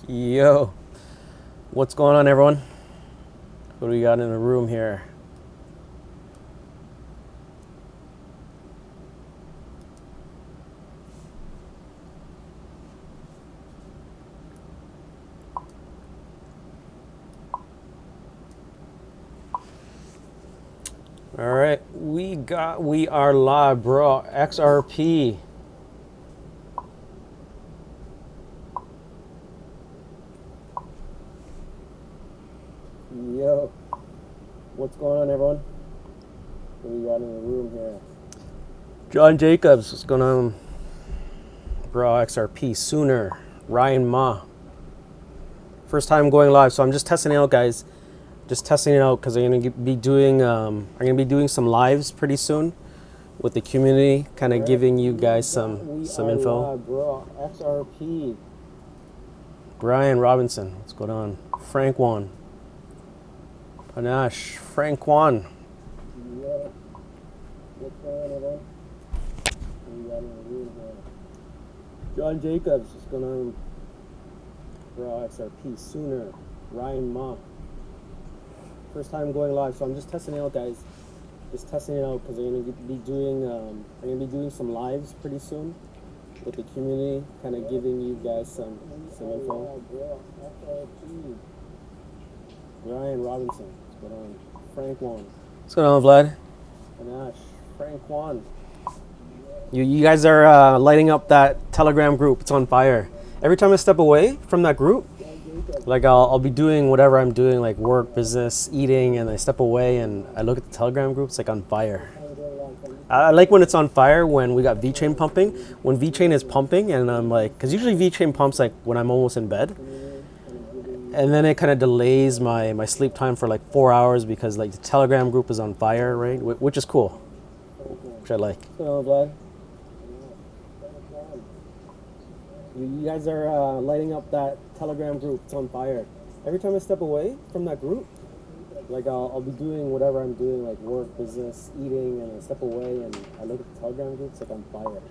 Yo, what's going on, everyone? What do we got in the room here? All right, we are live, bro. XRP. Yo, what's going on, everyone? What do we got in the room here? John Jacobs, what's going on, bro? XRP. Sooner. Ryan Ma. First time going live, so I'm just testing it out, guys. Just testing it out because I'm gonna be doing some lives pretty soon with the community, kind of giving you guys some info. Live, bro. XRP. Brian Robinson, what's going on? Frank Wan. Panache. Frank Wan. Yeah. What's going on, everyone? We got in the room here. John Jacobs, what's going on? Bro, XRP. Sooner. Ryan Ma. First time going live, so I'm just testing it out, guys. Just testing it out because I'm gonna be doing some lives pretty soon with the community, kind of giving you guys some info. Brian Robinson, what's going on? Frank Wan. What's going on, Vlad? Panache. Frank Wan. You guys are lighting up that Telegram group. It's on fire. Every time I step away from that group, like I'll be doing whatever I'm doing, like work, business, eating, and I step away and I look at the Telegram group, it's like on fire. I like when it's on fire when we got VeChain pumping. When VeChain is pumping and I'm like, because usually VeChain pumps like when I'm almost in bed. And then it kind of delays my sleep time for like 4 hours because like the Telegram group is on fire, right? Which is cool, which I like. Hello, Vlad. You guys are lighting up that Telegram group. It's on fire. Every time I step away from that group, like I'll be doing whatever I'm doing, like work, business, eating, and I step away and I look at the Telegram group. It's like on fire.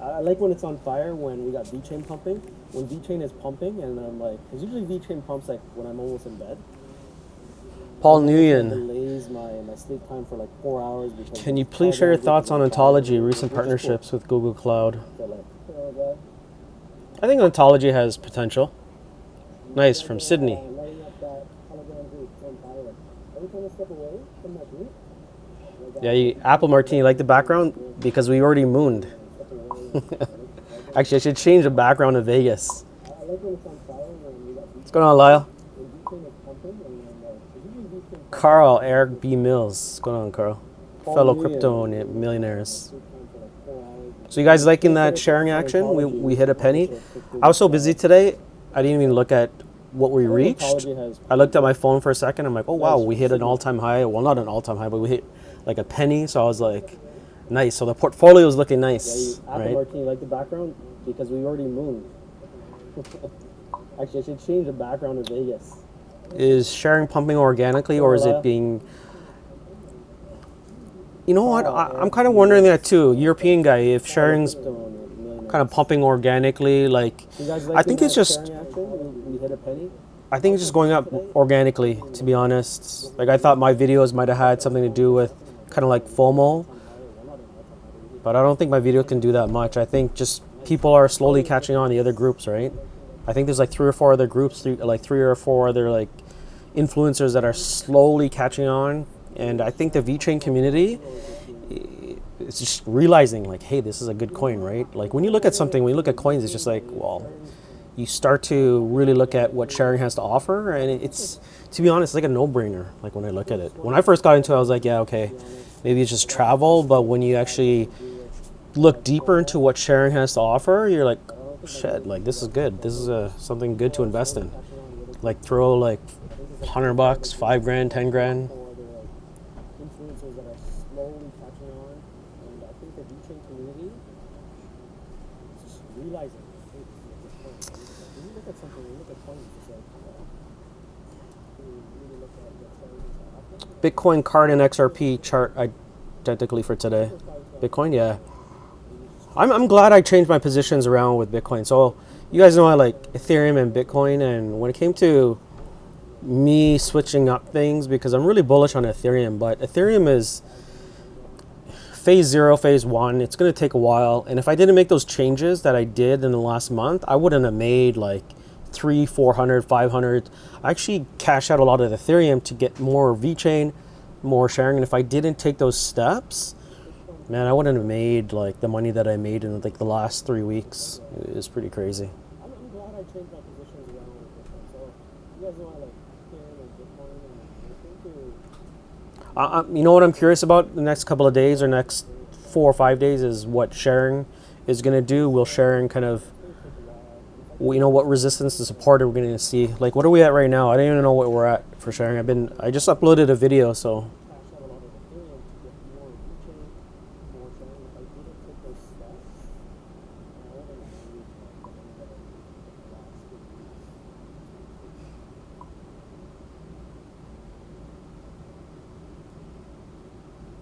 I like when it's on fire when we got VeChain pumping. When VeChain is pumping and I'm like, because usually VeChain pumps like when I'm almost in bed. Paul Nguyen delays my sleep time for like 4 hours. Can you please share your thoughts on ontology, recent partnerships with Google Cloud? I think ontology has potential. Nice, from Sydney. Yeah, Apple Martini, you like the background? Because we already mooned. Actually, I should change the background to Vegas. What's going on, Lyle? Carl, Eric B. Mills. What's going on, Carl? Fellow crypto millionaires. So you guys liking that sharing action? We hit a penny. I was so busy today, I didn't even look at what we reached. I looked at my phone for a second. I'm like, oh wow, we hit an all-time high. Well, not an all-time high, but we hit like a penny. So I was like, nice. So the portfolio is looking nice, right? Martin, you like the background? Because we already moved. Actually, I should change the background to Vegas. Is sharing pumping organically or is it being... You know what? I'm kind of wondering that too. European guy, if sharing's kind of pumping organically, like I think it's just going up organically, to be honest. Like I thought my videos might have had something to do with kind of like FOMO, but I don't think my video can do that much. I think just people are slowly catching on, the other groups, right? I think there's like 3 or 4 other groups, 3 or 4 other like influencers that are slowly catching on. And I think the VeChain community is just realizing like, hey, this is a good coin, right? Like when you look at something, when you look at coins, it's just like, well, you start to really look at what sharing has to offer. And it's, to be honest, it's like a no-brainer. Like when I look at it, when I first got into it, I was like, yeah, okay, maybe it's just travel. But when you actually look deeper into what sharing has to offer, you're like, shit, like this is good. This is something good to invest in. Like throw like $100, $5 grand, 10 grand. Influencers that are slowly catching on, and I think the VeChain community is just realizing. When you look at something, you look at coins, it's like, you really look at what's going on. Bitcoin card and XRP chart identically for today. Bitcoin, yeah. I'm glad I changed my positions around with Bitcoin. So you guys know I like Ethereum and Bitcoin, and when it came to me switching up things, because I'm really bullish on Ethereum, but Ethereum is phase 0, phase 1. It's going to take a while, and if I didn't make those changes that I did in the last month, I wouldn't have made like 300, 400, 500. I actually cashed out a lot of Ethereum to get more VeChain, more sharing, and if I didn't take those steps, man, I wouldn't have made like the money that I made in like the last 3 weeks. It was pretty crazy. I'm glad I changed my positions around with Bitcoin. So you guys know I like Ethereum and Bitcoin, and I think you know what I'm curious about the next couple of days or next 4 or 5 days is what sharing is going to do. Will sharing kind of, you know, what resistance to support are we going to see? Like, what are we at right now? I don't even know what we're at for sharing. I just uploaded a video, so.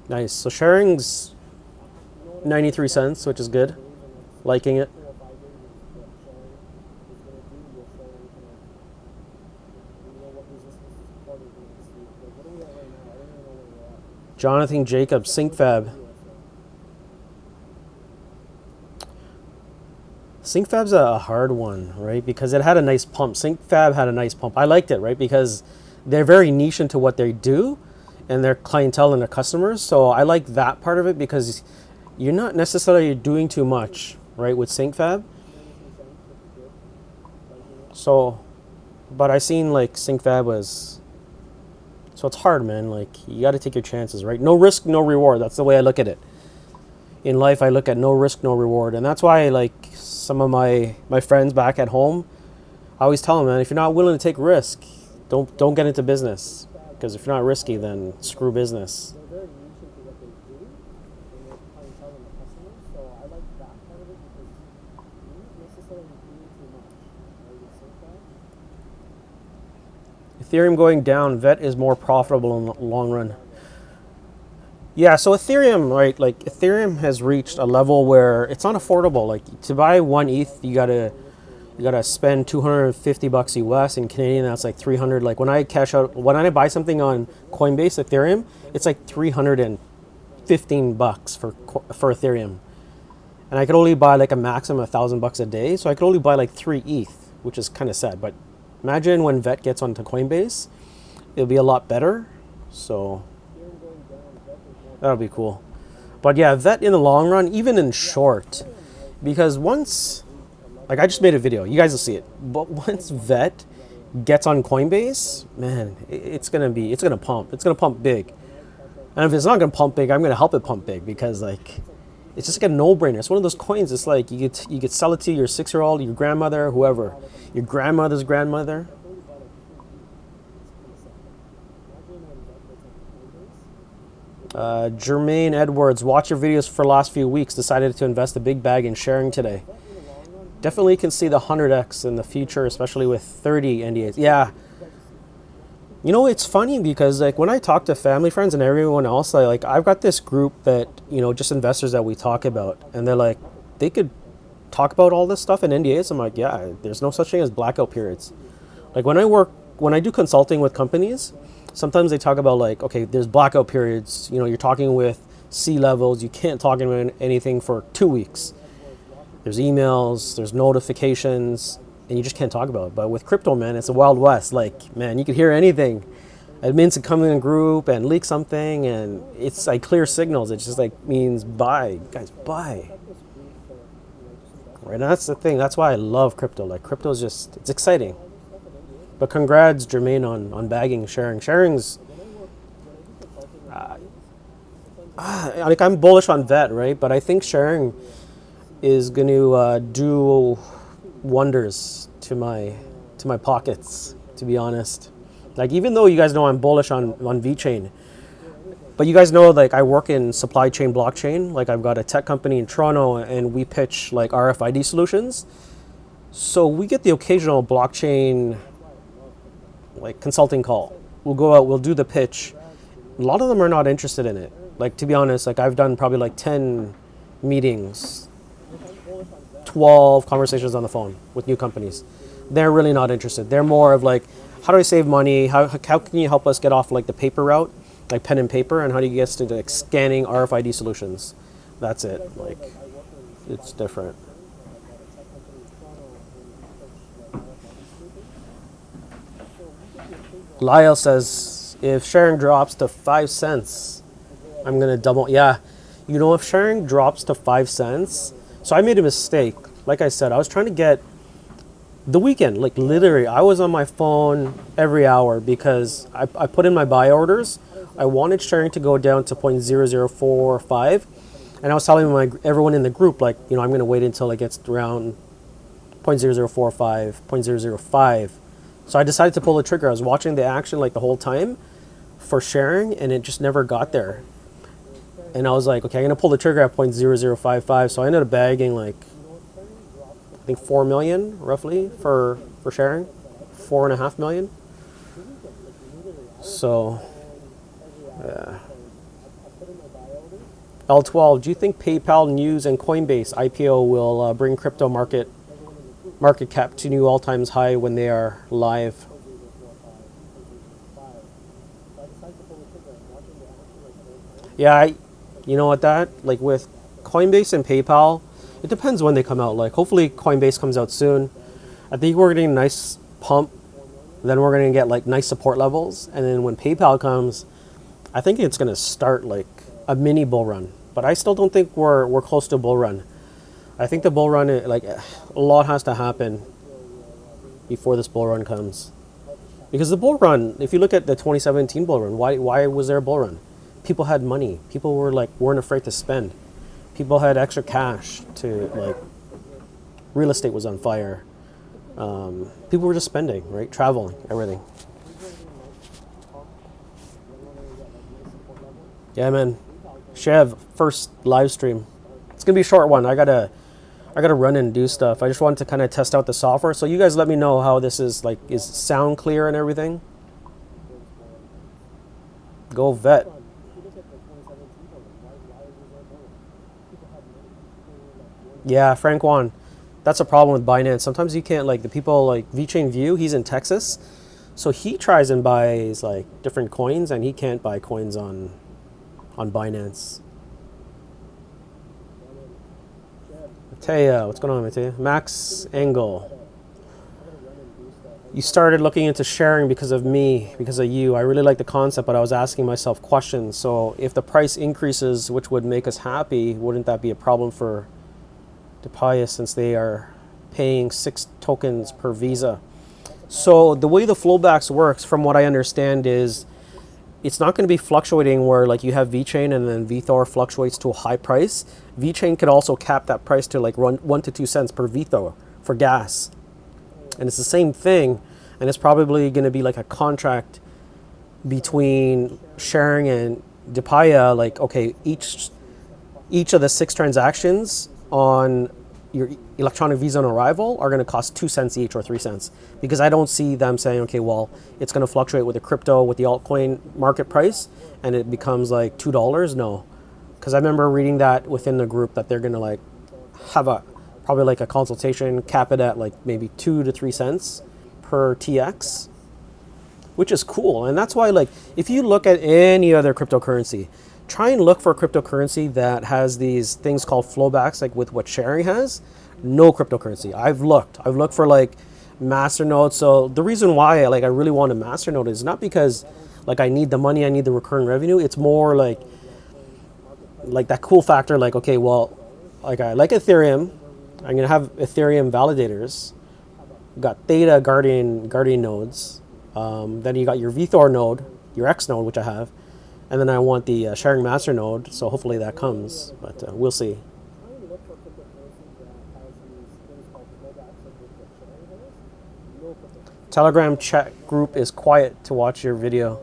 Nice. So sharing's 93 cents, which is good. Liking it. Jonathan Jacobs, SyncFab. SyncFab's a hard one, right? Because it had a nice pump. SyncFab had a nice pump. I liked it, right? Because they're very niche into what they do and their clientele and their customers. So I like that part of it because you're not necessarily doing too much, right, with SyncFab. So, but I seen like SyncFab was, so it's hard, man. Like, you got to take your chances, right? No risk, no reward. That's the way I look at it. In life, I look at no risk, no reward. And that's why, like, some of my friends back at home, I always tell them, man, if you're not willing to take risk, don't get into business. Because if you're not risky, then screw business. Ethereum going down, VET is more profitable in the long run. Yeah, so Ethereum, right? Like, Ethereum has reached a level where it's not affordable. Like, to buy 1 ETH, you gotta spend $250 US. In Canadian, that's like 300. Like, when I buy something on Coinbase Ethereum, it's like $315 for Ethereum, and I could only buy like a maximum of $1,000 a day. So I could only buy like 3 ETH, which is kind of sad. But imagine when VET gets onto Coinbase, it'll be a lot better. So that'll be cool. But yeah, VET in the long run, even in short, because once, like, I just made a video, you guys will see it. But once VET gets on Coinbase, man, it's gonna pump. It's gonna pump big. And if it's not gonna pump big, I'm gonna help it pump big, because like, it's just like a no-brainer. It's one of those coins. It's like you could sell it to your 6-year-old, your grandmother, whoever, your grandmother's grandmother. Jermaine Edwards, watch your videos for the last few weeks. Decided to invest a big bag in sharing today. Definitely can see the 100x in the future, especially with 30 NDAs. Yeah. You know, it's funny because like when I talk to family, friends, and everyone else, I've got this group that, you know, just investors that we talk about, and they're like, they could talk about all this stuff in NDAs. I'm like, yeah, there's no such thing as blackout periods. Like when I do consulting with companies, sometimes they talk about like, okay, there's blackout periods. You know, you're talking with C-levels, you can't talk about anything for 2 weeks. There's emails, there's notifications, and you just can't talk about it. But with crypto, man, it's a wild west. Like, man, you could hear anything. Admins can come in a group and leak something, and it's like clear signals. It just like means buy, guys, buy. Right, and that's the thing. That's why I love crypto. Like, crypto is just, it's exciting. But congrats, Jermaine, on bagging sharing. Sharing's, like, I'm bullish on VET, right? But I think sharing is going to do wonders to my pockets, to be honest. Like, even though you guys know I'm bullish on VeChain, but you guys know, like, I work in supply chain blockchain. Like, I've got a tech company in Toronto, and we pitch like RFID solutions. So we get the occasional blockchain like consulting call. We'll go out, we'll do the pitch. a lot of them are not interested in it. Like, to be honest, like I've done probably like 10 meetings, 12 conversations on the phone with new companies. They're really not interested. They're more of like, how do I save money? How can you help us get off like the paper route, like pen and paper, and how do you get us to like scanning RFID solutions? That's it. Like, it's different. Lyle says, if sharing drops to 5 cents, I'm going to double. Yeah. You know, if sharing drops to 5 cents, so I made a mistake. Like I said, I was trying to get the weekend, like literally, I was on my phone every hour because I put in my buy orders. I wanted sharing to go down to 0.0045. And I was telling everyone in the group, like, you know, I'm going to wait until it gets around 0.0045, 0.005. So I decided to pull the trigger. I was watching the action like the whole time for sharing, and it just never got there. And I was like, okay, I'm going to pull the trigger at 0.0055. So I ended up bagging like, I think 4 million roughly for sharing, 4.5 million. So, yeah. L12, do you think PayPal news and Coinbase IPO will bring crypto market cap to new all-time high when they are live? Yeah, you know what, that like with Coinbase and PayPal, it depends when they come out. Like, hopefully Coinbase comes out soon. I think we're getting a nice pump. Then we're going to get like nice support levels, and then when PayPal comes, I think it's going to start like a mini bull run. But I still don't think we're close to a bull run. I think the bull run, like a lot has to happen before this bull run comes. Because the bull run, if you look at the 2017 bull run, why was there a bull run? People had money. People weren't afraid to spend. People had extra cash to, like, real estate was on fire. People were just spending, right? Traveling, everything. Yeah, man. Chev, first live stream. It's gonna be a short one. I gotta run and do stuff. I just wanted to kind of test out the software. So you guys let me know how this is, like, is sound clear and everything? Go vet. Yeah, Frank Juan. That's a problem with Binance. Sometimes you can't, like, the people like VeChain View, he's in Texas. So he tries and buys like different coins, and he can't buy coins on Binance. Mateo, what's going on, Mateo? Max Engel. You started looking into sharing because of me, because of you. I really like the concept, but I was asking myself questions. So if the price increases, which would make us happy, wouldn't that be a problem for Depaya since they are paying 6 tokens per Visa? So the way the flowbacks works, from what I understand, is it's not going to be fluctuating where like you have VeChain and then VThor fluctuates to a high price. VeChain could also cap that price to like 1 to 2 cents per VThor for gas. And it's the same thing, and it's probably going to be like a contract between sharing and Depaya, like, okay, each of the 6 transactions on your electronic Visa on arrival are going to cost 2 cents each or 3 cents, because I don't see them saying, okay, well, it's going to fluctuate with the crypto, with the altcoin market price, and it becomes like $2. No, because I remember reading that within the group that they're going to like have probably like a consultation, cap it at like maybe 2 to 3 cents per TX, which is cool. And that's why, like, if you look at any other cryptocurrency, try and look for a cryptocurrency that has these things called flowbacks, like with what sharing has. No cryptocurrency. I've looked for like masternode. So the reason why I really want a masternode is not because like I need the money, I need the recurring revenue. It's more like that cool factor, like, okay, well, like I like Ethereum. I'm gonna have Ethereum validators. You got Theta Guardian nodes. Then you got your VThor node, your X node, which I have. And then I want the sharing master node, so hopefully that comes, but we'll see. Telegram chat group is quiet to watch your video.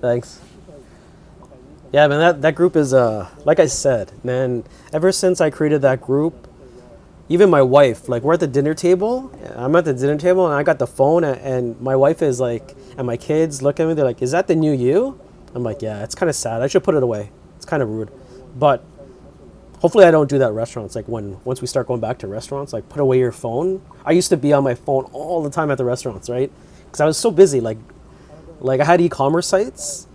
Thanks. Yeah, man, that group is, like I said, man, ever since I created that group, even my wife, like we're at the dinner table. I'm at the dinner table and I got the phone and my wife is like, and my kids look at me. They're like, "Is that the new you?" I'm like, "Yeah, it's kind of sad. I should put it away. It's kind of rude." But hopefully I don't do that at restaurants. Like once we start going back to restaurants, like put away your phone. I used to be on my phone all the time at the restaurants, right? Because I was so busy. Like I had e-commerce sites,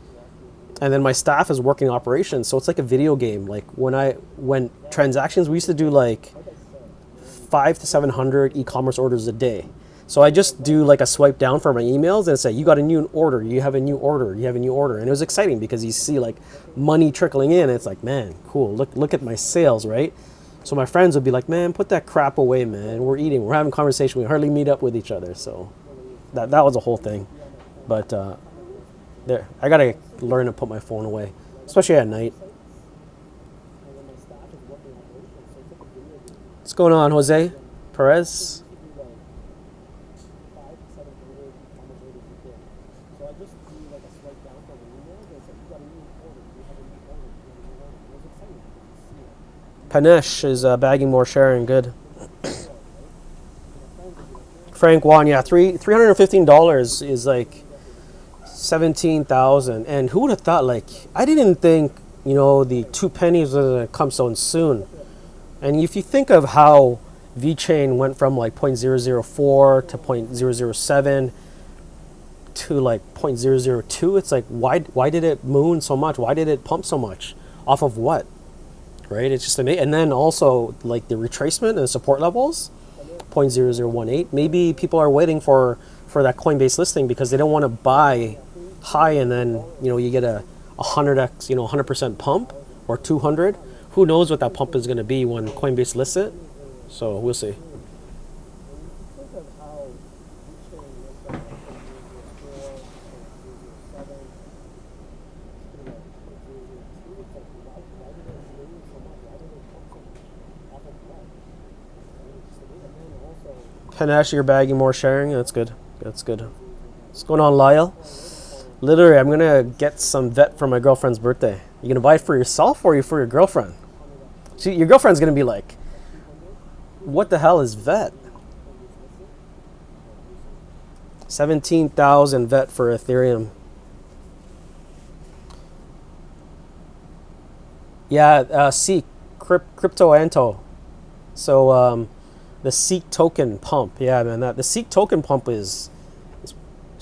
and then my staff is working operations, so it's like a video game. Like when transactions, we used to do like 500 to 700 e-commerce orders a day. So I just do like a swipe down for my emails and say, "You got a new order. You have a new order. You have a new order." And it was exciting because you see like money trickling in. It's like, man, cool. Look at my sales, right? So my friends would be like, "Man, put that crap away, man. We're eating. We're having conversation. We hardly meet up with each other." So that was a whole thing. But there, I gotta learn to put my phone away, especially at night. What's going on, Jose Perez? Panesh is bagging more sharing. Good. Frank Wan, yeah, $315 is like 17,000. And who would have thought? Like, I didn't think the 2 pennies was gonna come so soon. And if you think of how VeChain went from like 0.004 to 0.007 to like 0.002, it's like why did it moon so much? Why did it pump so much? Off of what? Right? It's just amazing. And then also like the retracement and the support levels, 0.0018. Maybe people are waiting for that Coinbase listing because they don't want to buy high and then you get a 100x 100% pump or 200. Who knows what that pump is going to be when Coinbase lists it? So we'll see. Panache, you're bagging more sharing. That's good. That's good. What's going on, Lyle? Literally, I'm gonna get some vet for my girlfriend's birthday. You gonna buy it for yourself or for your girlfriend? See, your girlfriend's gonna be like, "What the hell is vet?" 17,000 vet for Ethereum. Yeah, Seek crypto anto. So the Seek token pump. Yeah, man, the Seek token pump is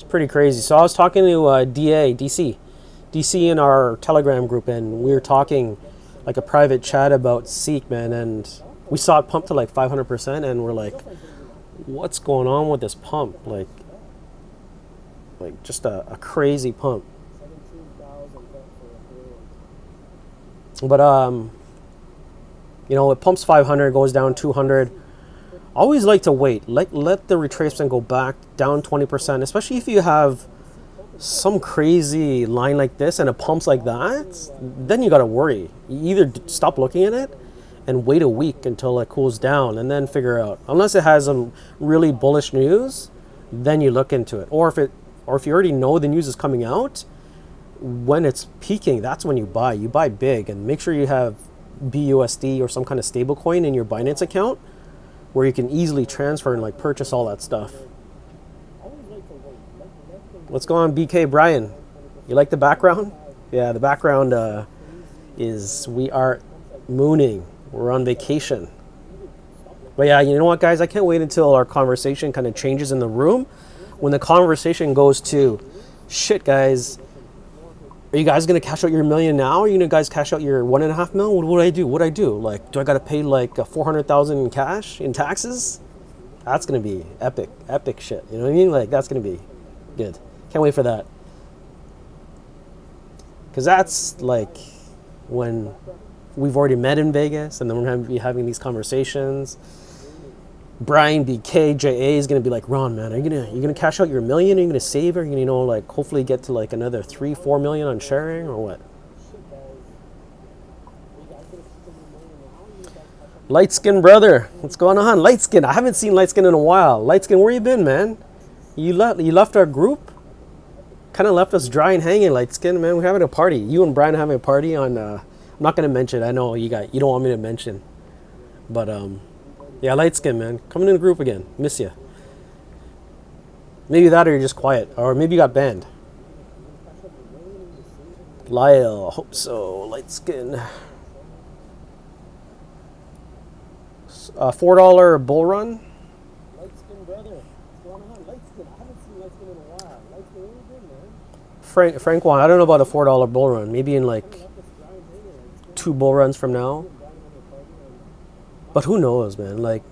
pretty crazy. So I was talking to DC in our Telegram group, and we were talking like a private chat about Seek, man, and we saw it pump to like 500%, and we're like, what's going on with this pump? Like just a crazy pump. But it pumps 500, goes down 200. Always like to wait. Let the retracement go back down 20%, especially if you have some crazy line like this and it pumps like that. Then you gotta worry. You either stop looking at it and wait a week until it cools down, and then figure out. Unless it has some really bullish news, then you look into it. Or if you already know the news is coming out, when it's peaking, that's when you buy. You buy big, and make sure you have BUSD or some kind of stable coin in your Binance account, where you can easily transfer and like purchase all that stuff. What's going on, BK Brian? You like the background? Yeah, the background is we are mooning. We're on vacation. But yeah, you know what, guys? I can't wait until our conversation kind of changes in the room. When the conversation goes to, shit, guys, are you guys gonna cash out your million now? Or are you gonna guys cash out your 1.5 million? What would I do? What I do? Like, do I gotta pay like 400,000 in cash in taxes? That's gonna be epic shit. You know what I mean? Like, that's gonna be good. Can't wait for that. Because that's like when we've already met in Vegas, and then we're gonna be having these conversations. Brian BK JA is gonna be like, Ron, man, are you gonna cash out your million? Are you gonna save? Are you gonna like hopefully get to like another 3-4 million on sharing, or what? Lightskin brother, what's going on? Lightskin, I haven't seen Lightskin in a while. Lightskin, where you been, man? You left our group? Kind of left us dry and hanging, Lightskin, man. We're having a party. You and Brian are having a party on. I'm not gonna mention. I know you don't want me to mention, but Yeah, light skin, man. Coming in the group again. Miss you. Maybe that or you're just quiet. Or maybe you got banned. Lyle, hope so. Light skin. $4 bull run. Light skin brother, what's going on? Light skin, I haven't seen light skin in a while. Light skin, what are you doing, man? Frank Juan, I don't know about a $4 bull run. Maybe in like Coming up this grind, hey, like, 2 bull runs from now. grinding on your partner and But who knows, man? Like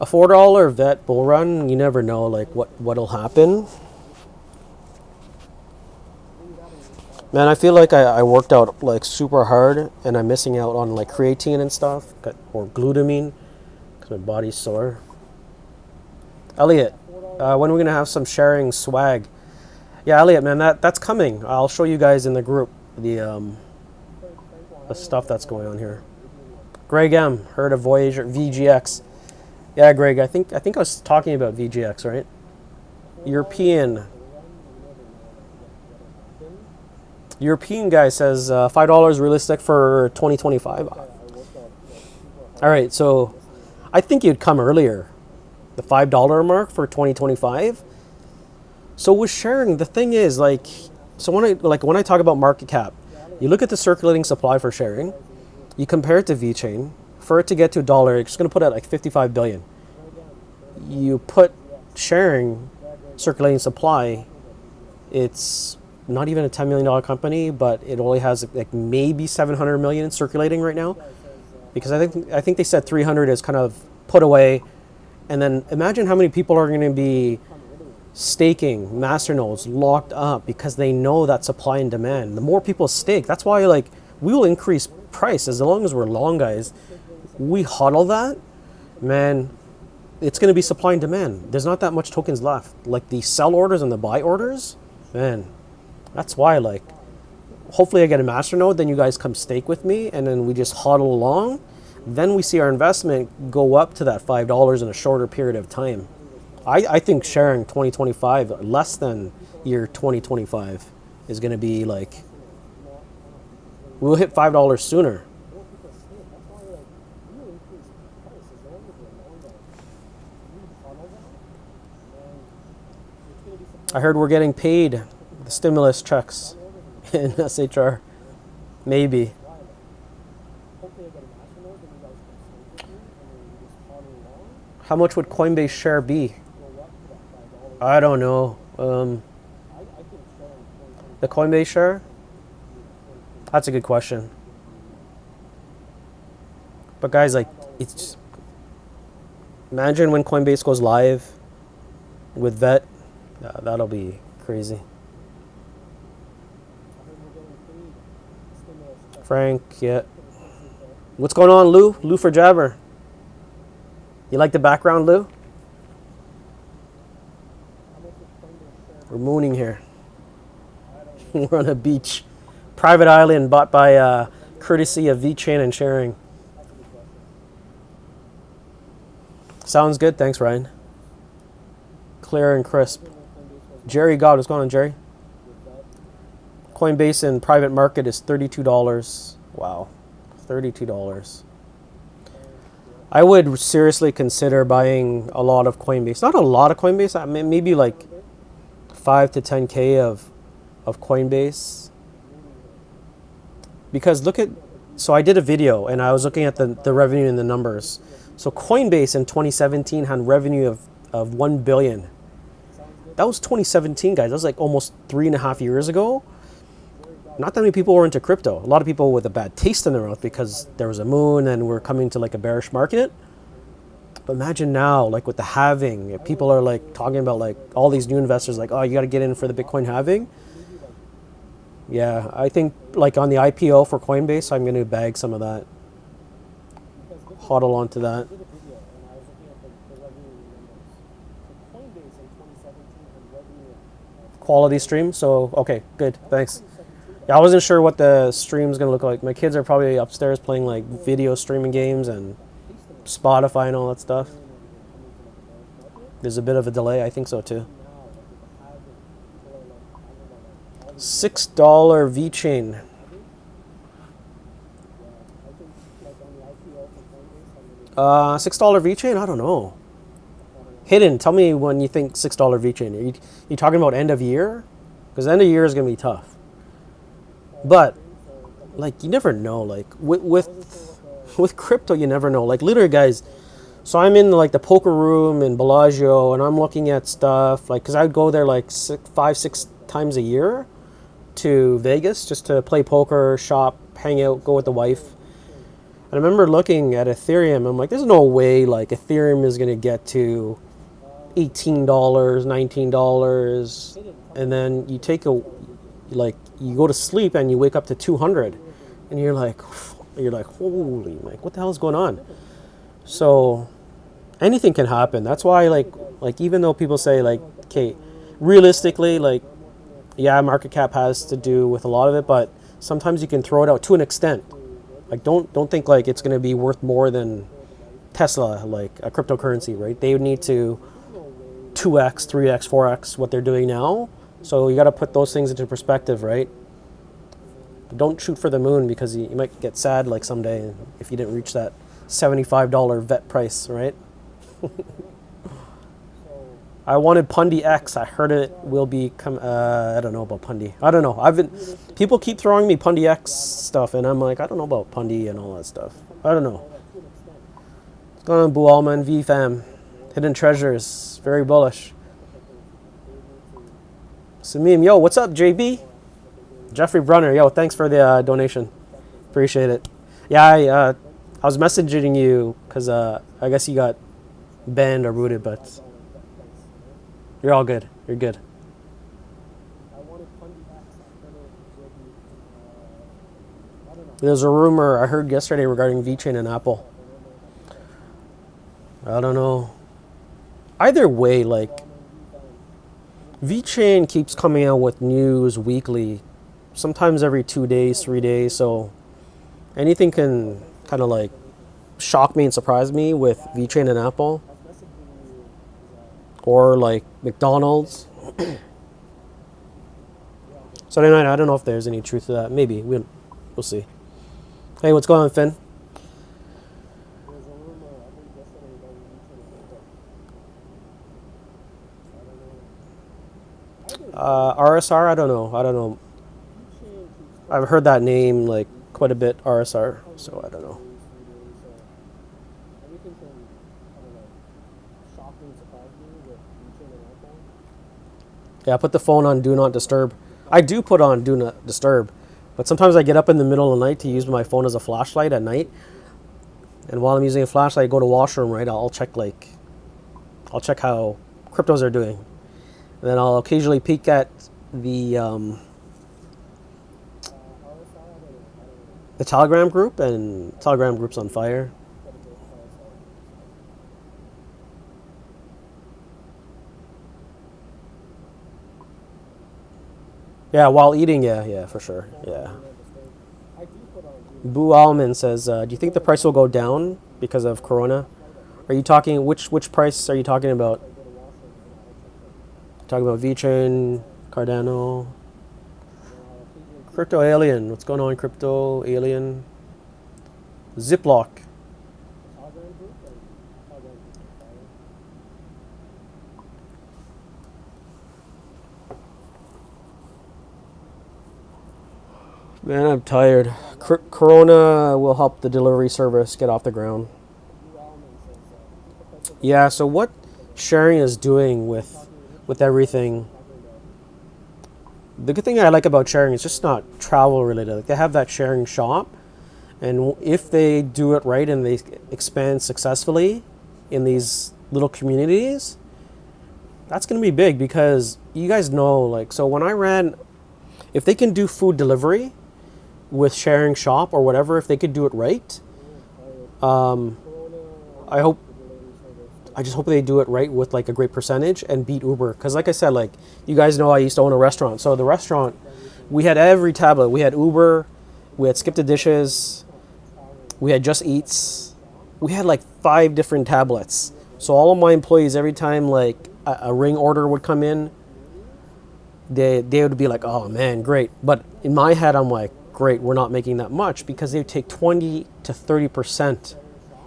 a $4 vet bull run, you never know like what'll happen. Man, I feel like I worked out like super hard and I'm missing out on like creatine and stuff or glutamine because my body's sore. Elliot, when are we gonna have some sharing swag? Yeah, Elliot, man, that's coming. I'll show you guys in the group the stuff that's going on here. Greg M, heard of Voyager VGX? Yeah, Greg, I think I was talking about VGX, right? European guy says $5 realistic for 2025. All right, so I think you'd come earlier, the $5 mark for 2025. So with sharing, the thing is like, so when I talk about market cap, you look at the circulating supply for sharing, you compare it to VeChain. For it to get to $1, it's going to put out like 55 billion. You put sharing circulating supply, it's not even a $10 million company, but it only has like maybe 700 million circulating right now, because I think they said 300 is kind of put away, and then imagine how many people are going to be staking masternodes locked up because they know that supply and demand. The more people stake, that's why like we will increase price as long as we're long, guys. We hodl that, man. It's going to be supply and demand. There's not that much tokens left. Like the sell orders and the buy orders, man. That's why, like, hopefully I get a masternode, then you guys come stake with me, and then we just hodl along. Then we see our investment go up to that $5 in a shorter period of time. I think sharing 2025, less than year 2025, is going to be like, we'll hit $5 sooner. I heard we're getting paid the stimulus checks in SHR. Maybe. How much would Coinbase share be? I don't know. The Coinbase share? That's a good question. But guys, like, it's just, imagine when Coinbase goes live with VET. That'll be crazy. Frank, yeah. What's going on, Lou? Lou for Jabber. You like the background, Lou? We're mooning here. We're on a beach. Private island bought by courtesy of VeChain and sharing. Sounds good. Thanks, Ryan. Clear and crisp. Jerry God, what's going on, Jerry? Coinbase in private market is $32. Wow, $32. I would seriously consider buying a lot of Coinbase. Not a lot of Coinbase. I mean, maybe like 5 to 10K of Coinbase. Because look at, so I did a video and I was looking at the revenue and the numbers. So Coinbase in 2017 had revenue of 1 billion. That was 2017, guys. That was like almost 3.5 years ago. Not that many people were into crypto. A lot of people with a bad taste in their mouth because there was a moon and we're coming to like a bearish market. But imagine now, like with the halving, people are like talking about like all these new investors like, oh, you got to get in for the Bitcoin halving. Yeah, I think like on the IPO for Coinbase, I'm going to bag some of that. Hodl onto that. Quality stream. So, okay, good. Thanks. Yeah, I wasn't sure what the stream's going to look like. My kids are probably upstairs playing like video streaming games and Spotify and all that stuff. There's a bit of a delay. I think so too. $6 VeChain. $6 VeChain? I don't know. Hidden, tell me when you think $6 VeChain. You talking about end of year? Because end of year is gonna be tough. But like you never know. Like with crypto, you never know. Like literally, guys. So I'm in like the poker room in Bellagio, and I'm looking at stuff like because I would go there like 5, 6 times a year to Vegas just to play poker, shop, hang out, go with the wife. And I remember looking at Ethereum. I'm like, there's no way like Ethereum is gonna get to $18, $19, and then you take a like you go to sleep and you wake up to 200, and you're like holy, like what the hell is going on? So anything can happen. That's why like even though people say like okay, realistically like yeah, market cap has to do with a lot of it, but sometimes you can throw it out to an extent. Like don't think like it's going to be worth more than Tesla, like a cryptocurrency, right? They would need to 2x, 3x, 4x what they're doing now. So you got to put those things into perspective, right? Don't shoot for the moon because you might get sad like someday if you didn't reach that $75 vet price, right? I wanted Pundy X. I heard it will be I don't know about Pundy. I don't know. People keep throwing me Pundy X stuff, and I'm like, I don't know about Pundy and all that stuff. I don't know. What's going on, Boo Alman, V fam? Hidden Treasures, very bullish. Samim, yo, what's up, JB? Jeffrey Brunner, yo, thanks for the donation. Appreciate it. Yeah, I was messaging you because I guess you got banned or booted, but you're all good. You're good. There's a rumor I heard yesterday regarding VeChain and Apple. I don't know. Either way, like, VeChain keeps coming out with news weekly, sometimes every 2 days, 3 days, so anything can kind of like shock me and surprise me with VeChain and Apple. Or like McDonald's. Sunday night, I don't know if there's any truth to that. Maybe. We'll see. Hey, what's going on, Finn? RSR, I don't know. I've heard that name like quite a bit, RSR, so I don't know. Yeah, put the phone on Do Not Disturb. I do put on Do Not Disturb, but sometimes I get up in the middle of the night to use my phone as a flashlight at night. And while I'm using a flashlight, I go to washroom, right? I'll check how cryptos are doing. And then I'll occasionally peek at the Telegram group, and Telegram group's on fire. Yeah, while eating, yeah, for sure, yeah. Boo Alman says, do you think the price will go down because of Corona? Are you talking, which price are you talking about? Talking about VeChain, Cardano, Crypto Alien. What's going on, Crypto Alien? Ziploc. Man, I'm tired. Corona will help the delivery service get off the ground. Yeah, so what sharing is doing with everything. The good thing I like about sharing is just not travel related. Like they have that sharing shop, and if they do it right and they expand successfully in these little communities, that's going to be big because you guys know, like, so when I ran, if they can do food delivery with sharing shop or whatever, if they could do it right, I just hope they do it right with like a great percentage and beat Uber. Because like I said, like you guys know I used to own a restaurant. So the restaurant, we had every tablet. We had Uber, we had Skip the Dishes, we had Just Eats. We had like 5 different tablets. So all of my employees, every time like a ring order would come in, they would be like, oh man, great. But in my head, I'm like, great, we're not making that much because they would take 20 to 30%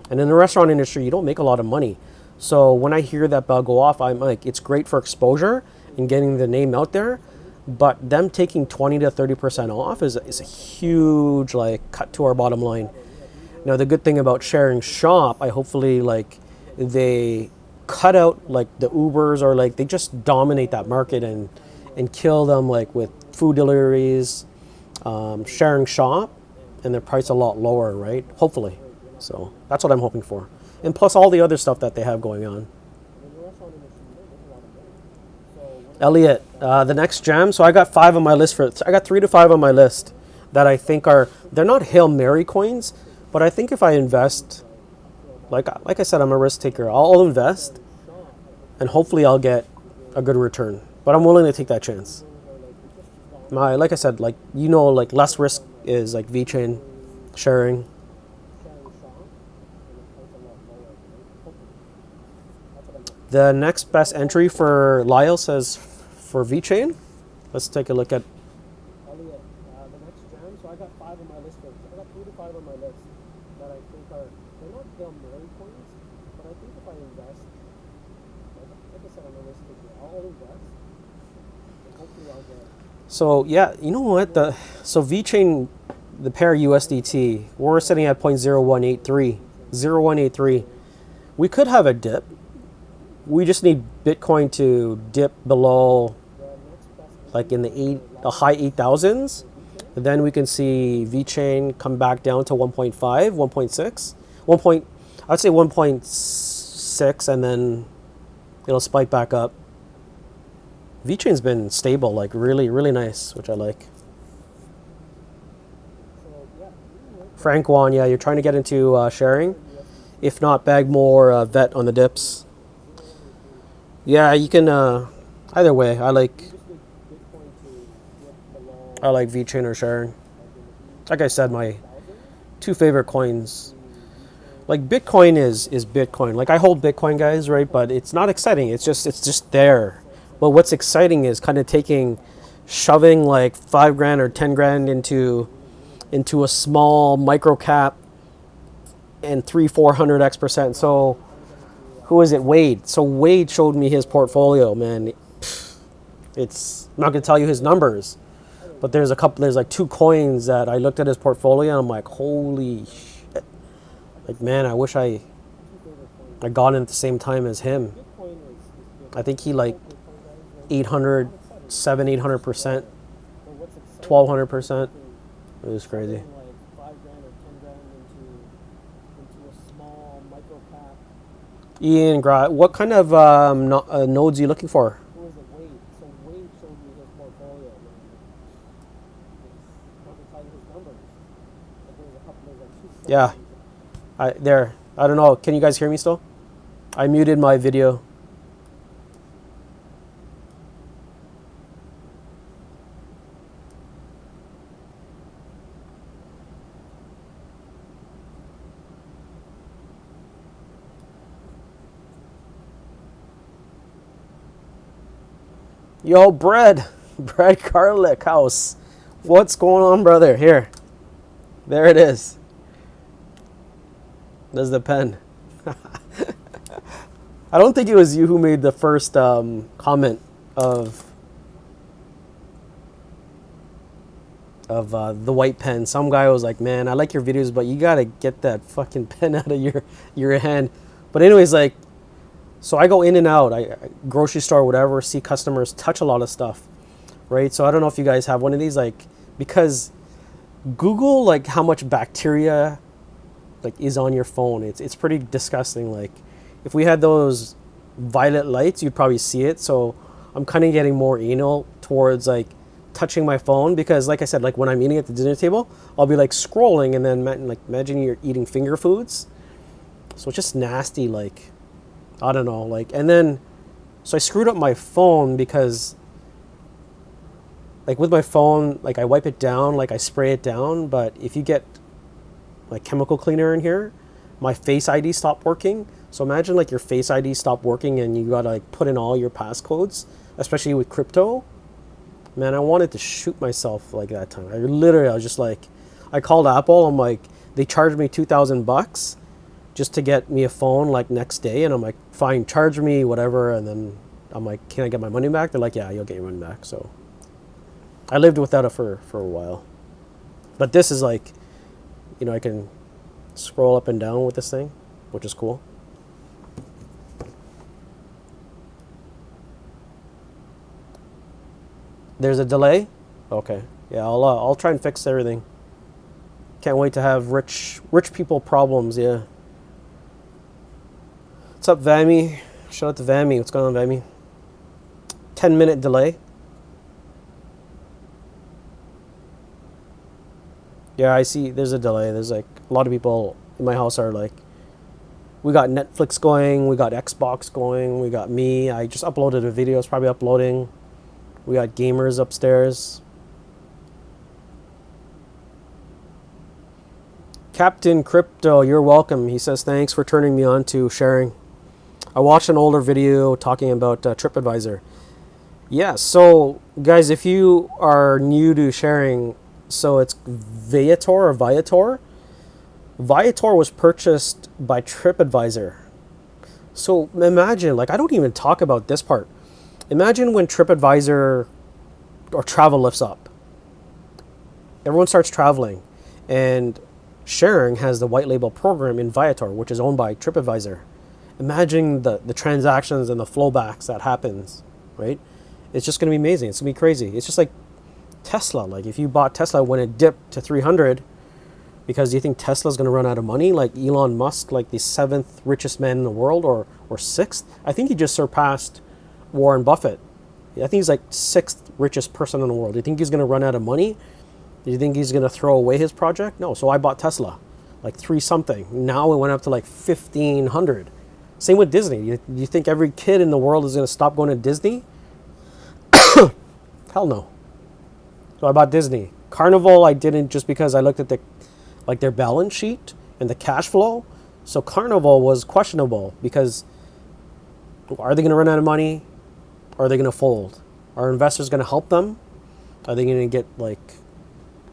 And in the restaurant industry, you don't make a lot of money. So when I hear that bell go off, I'm like, it's great for exposure and getting the name out there. But them taking 20 to 30% off is a huge like cut to our bottom line. Now the good thing about sharing shop, I hopefully like they cut out like the Ubers, or like they just dominate that market and kill them like with food deliveries, sharing shop, and their price a lot lower, right? Hopefully. So that's what I'm hoping for. And plus all the other stuff that they have going on. Elliot, the next gem. So I got 5 on my list for. I got 3 to 5 on my list that I think are. They're not Hail Mary coins, but I think if I invest, like I said, I'm a risk taker. I'll invest, and hopefully I'll get a good return. But I'm willing to take that chance. Like I said, like like less risk is like VeChain, sharing. The next best entry for Lyle says for VeChain. Let's take a look at. Elliot, the next gem. So I got 5 on my list. I got 3 to 5 on my list that I think are, they're not Hail Mary coins, but I think if I invest, like I said, I'm a risk taker. I'll invest, and hopefully I'll get. So yeah, you know what? So VeChain, the pair USDT, we're sitting at 0.0183. 0.183. We could have a dip. We just need Bitcoin to dip below, like in the high 8,000s. Then we can see VeChain come back down to 1.5, 1.6, I'd say 1.6, and then it'll spike back up. VeChain's been stable, like really, really nice, which I like. Frank Wan, yeah, you're trying to get into sharing. If not, bag more vet on the dips. Yeah, you can. Either way, I like VeChain or sharing. Like I said, my 2 favorite coins. Like Bitcoin is Bitcoin. Like I hold Bitcoin, guys, right? But it's not exciting. It's just there. But what's exciting is kind of shoving like 5 grand or 10 grand into a small micro cap and 400x%. So who is it? Wade. So Wade showed me his portfolio, man. It's, I'm not gonna tell you his numbers, but there's like 2 coins that I looked at his portfolio and I'm like, holy shit. Like, man, I wish I got in at the same time as him. I think he like 800, 800%, 1200%. It was crazy. Ian, what kind of nodes are you looking for? Who was it? Wade. So Wade showed me his portfolio. I'm not gonna tell you his numbers. But there's a couple. There's like 2. Yeah, I don't know. Can you guys hear me still? I muted my video. Yo, Brad Garlic House. What's going on, brother? Here. There it is. There's the pen. I don't think it was you who made the first comment of the white pen. Some guy was like, man, I like your videos, but you gotta get that fucking pen out of your hand. But anyways, like, so I go in and out, I grocery store, whatever, see customers, touch a lot of stuff, right? So I don't know if you guys have one of these, like, because Google, like, how much bacteria, like, is on your phone. It's pretty disgusting. Like, if we had those violet lights, you'd probably see it. So I'm kind of getting more anal towards, like, touching my phone, because, like I said, like, when I'm eating at the dinner table, I'll be, like, scrolling, and then, like, imagine you're eating finger foods. So it's just nasty, like, I don't know, like, and then, so I screwed up my phone because, like, with my phone, like, I wipe it down, like, I spray it down, but if you get, like, chemical cleaner in here, my Face ID stopped working. So imagine, like, your Face ID stopped working and you gotta, like, put in all your passcodes, especially with crypto. Man, I wanted to shoot myself, like, that time. I was just like, I called Apple, I'm like, they charged me $2,000 just to get me a phone like next day, and I'm like, fine, charge me whatever, and then I'm like, can I get my money back? They're like, yeah, you'll get your money back. So I lived without it for a while. But this is like, I can scroll up and down with this thing, which is cool. There's a delay? Okay. Yeah, I'll try and fix everything. Can't wait to have rich people problems, yeah. What's up, Vammy? Shout out to Vammy. What's going on, Vammy? 10-minute delay. Yeah, I see there's a delay. There's like a lot of people in my house are like, we got Netflix going, we got Xbox going, we got me. I just uploaded a video, it's probably uploading. We got gamers upstairs. Captain Crypto, you're welcome. He says, thanks for turning me on to sharing. I watched an older video talking about TripAdvisor. Yeah, so guys, if you are new to sharing, so it's Viator or Viator. Viator was purchased by TripAdvisor. So imagine, like, I don't even talk about this part. Imagine when TripAdvisor or travel lifts up. Everyone starts traveling, and sharing has the white label program in Viator, which is owned by TripAdvisor. Imagine the transactions and the flowbacks that happens, right? It's just going to be amazing. It's going to be crazy. It's just like Tesla. Like if you bought Tesla when it dipped to 300 because you think Tesla's going to run out of money, like Elon Musk, like the 7th richest man in the world, or 6th. I think he just surpassed Warren Buffett. I think he's like 6th richest person in the world. Do you think he's going to run out of money? Do you think he's going to throw away his project? No. So I bought Tesla, like 3 something. Now it went up to like 1,500. Same with Disney. You think every kid in the world is going to stop going to Disney? Hell no. So I bought Disney. Carnival I didn't, just because I looked at their balance sheet and the cash flow. So Carnival was questionable because are they going to run out of money? Or are they going to fold? Are investors going to help them? Are they going to get like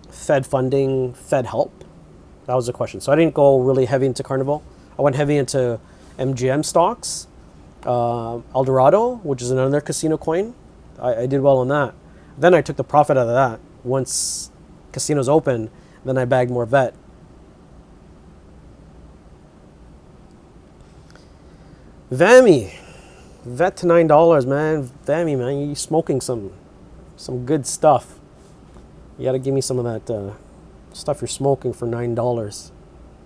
Fed funding, Fed help? That was the question. So I didn't go really heavy into Carnival. I went heavy into MGM stocks, Eldorado, which is another casino coin. I did well on that. Then I took the profit out of that once casinos open. Then I bagged more vet. Vammy, vet to $9, man. Vammy, man, you smoking some good stuff. You gotta give me some of that stuff you're smoking for $9.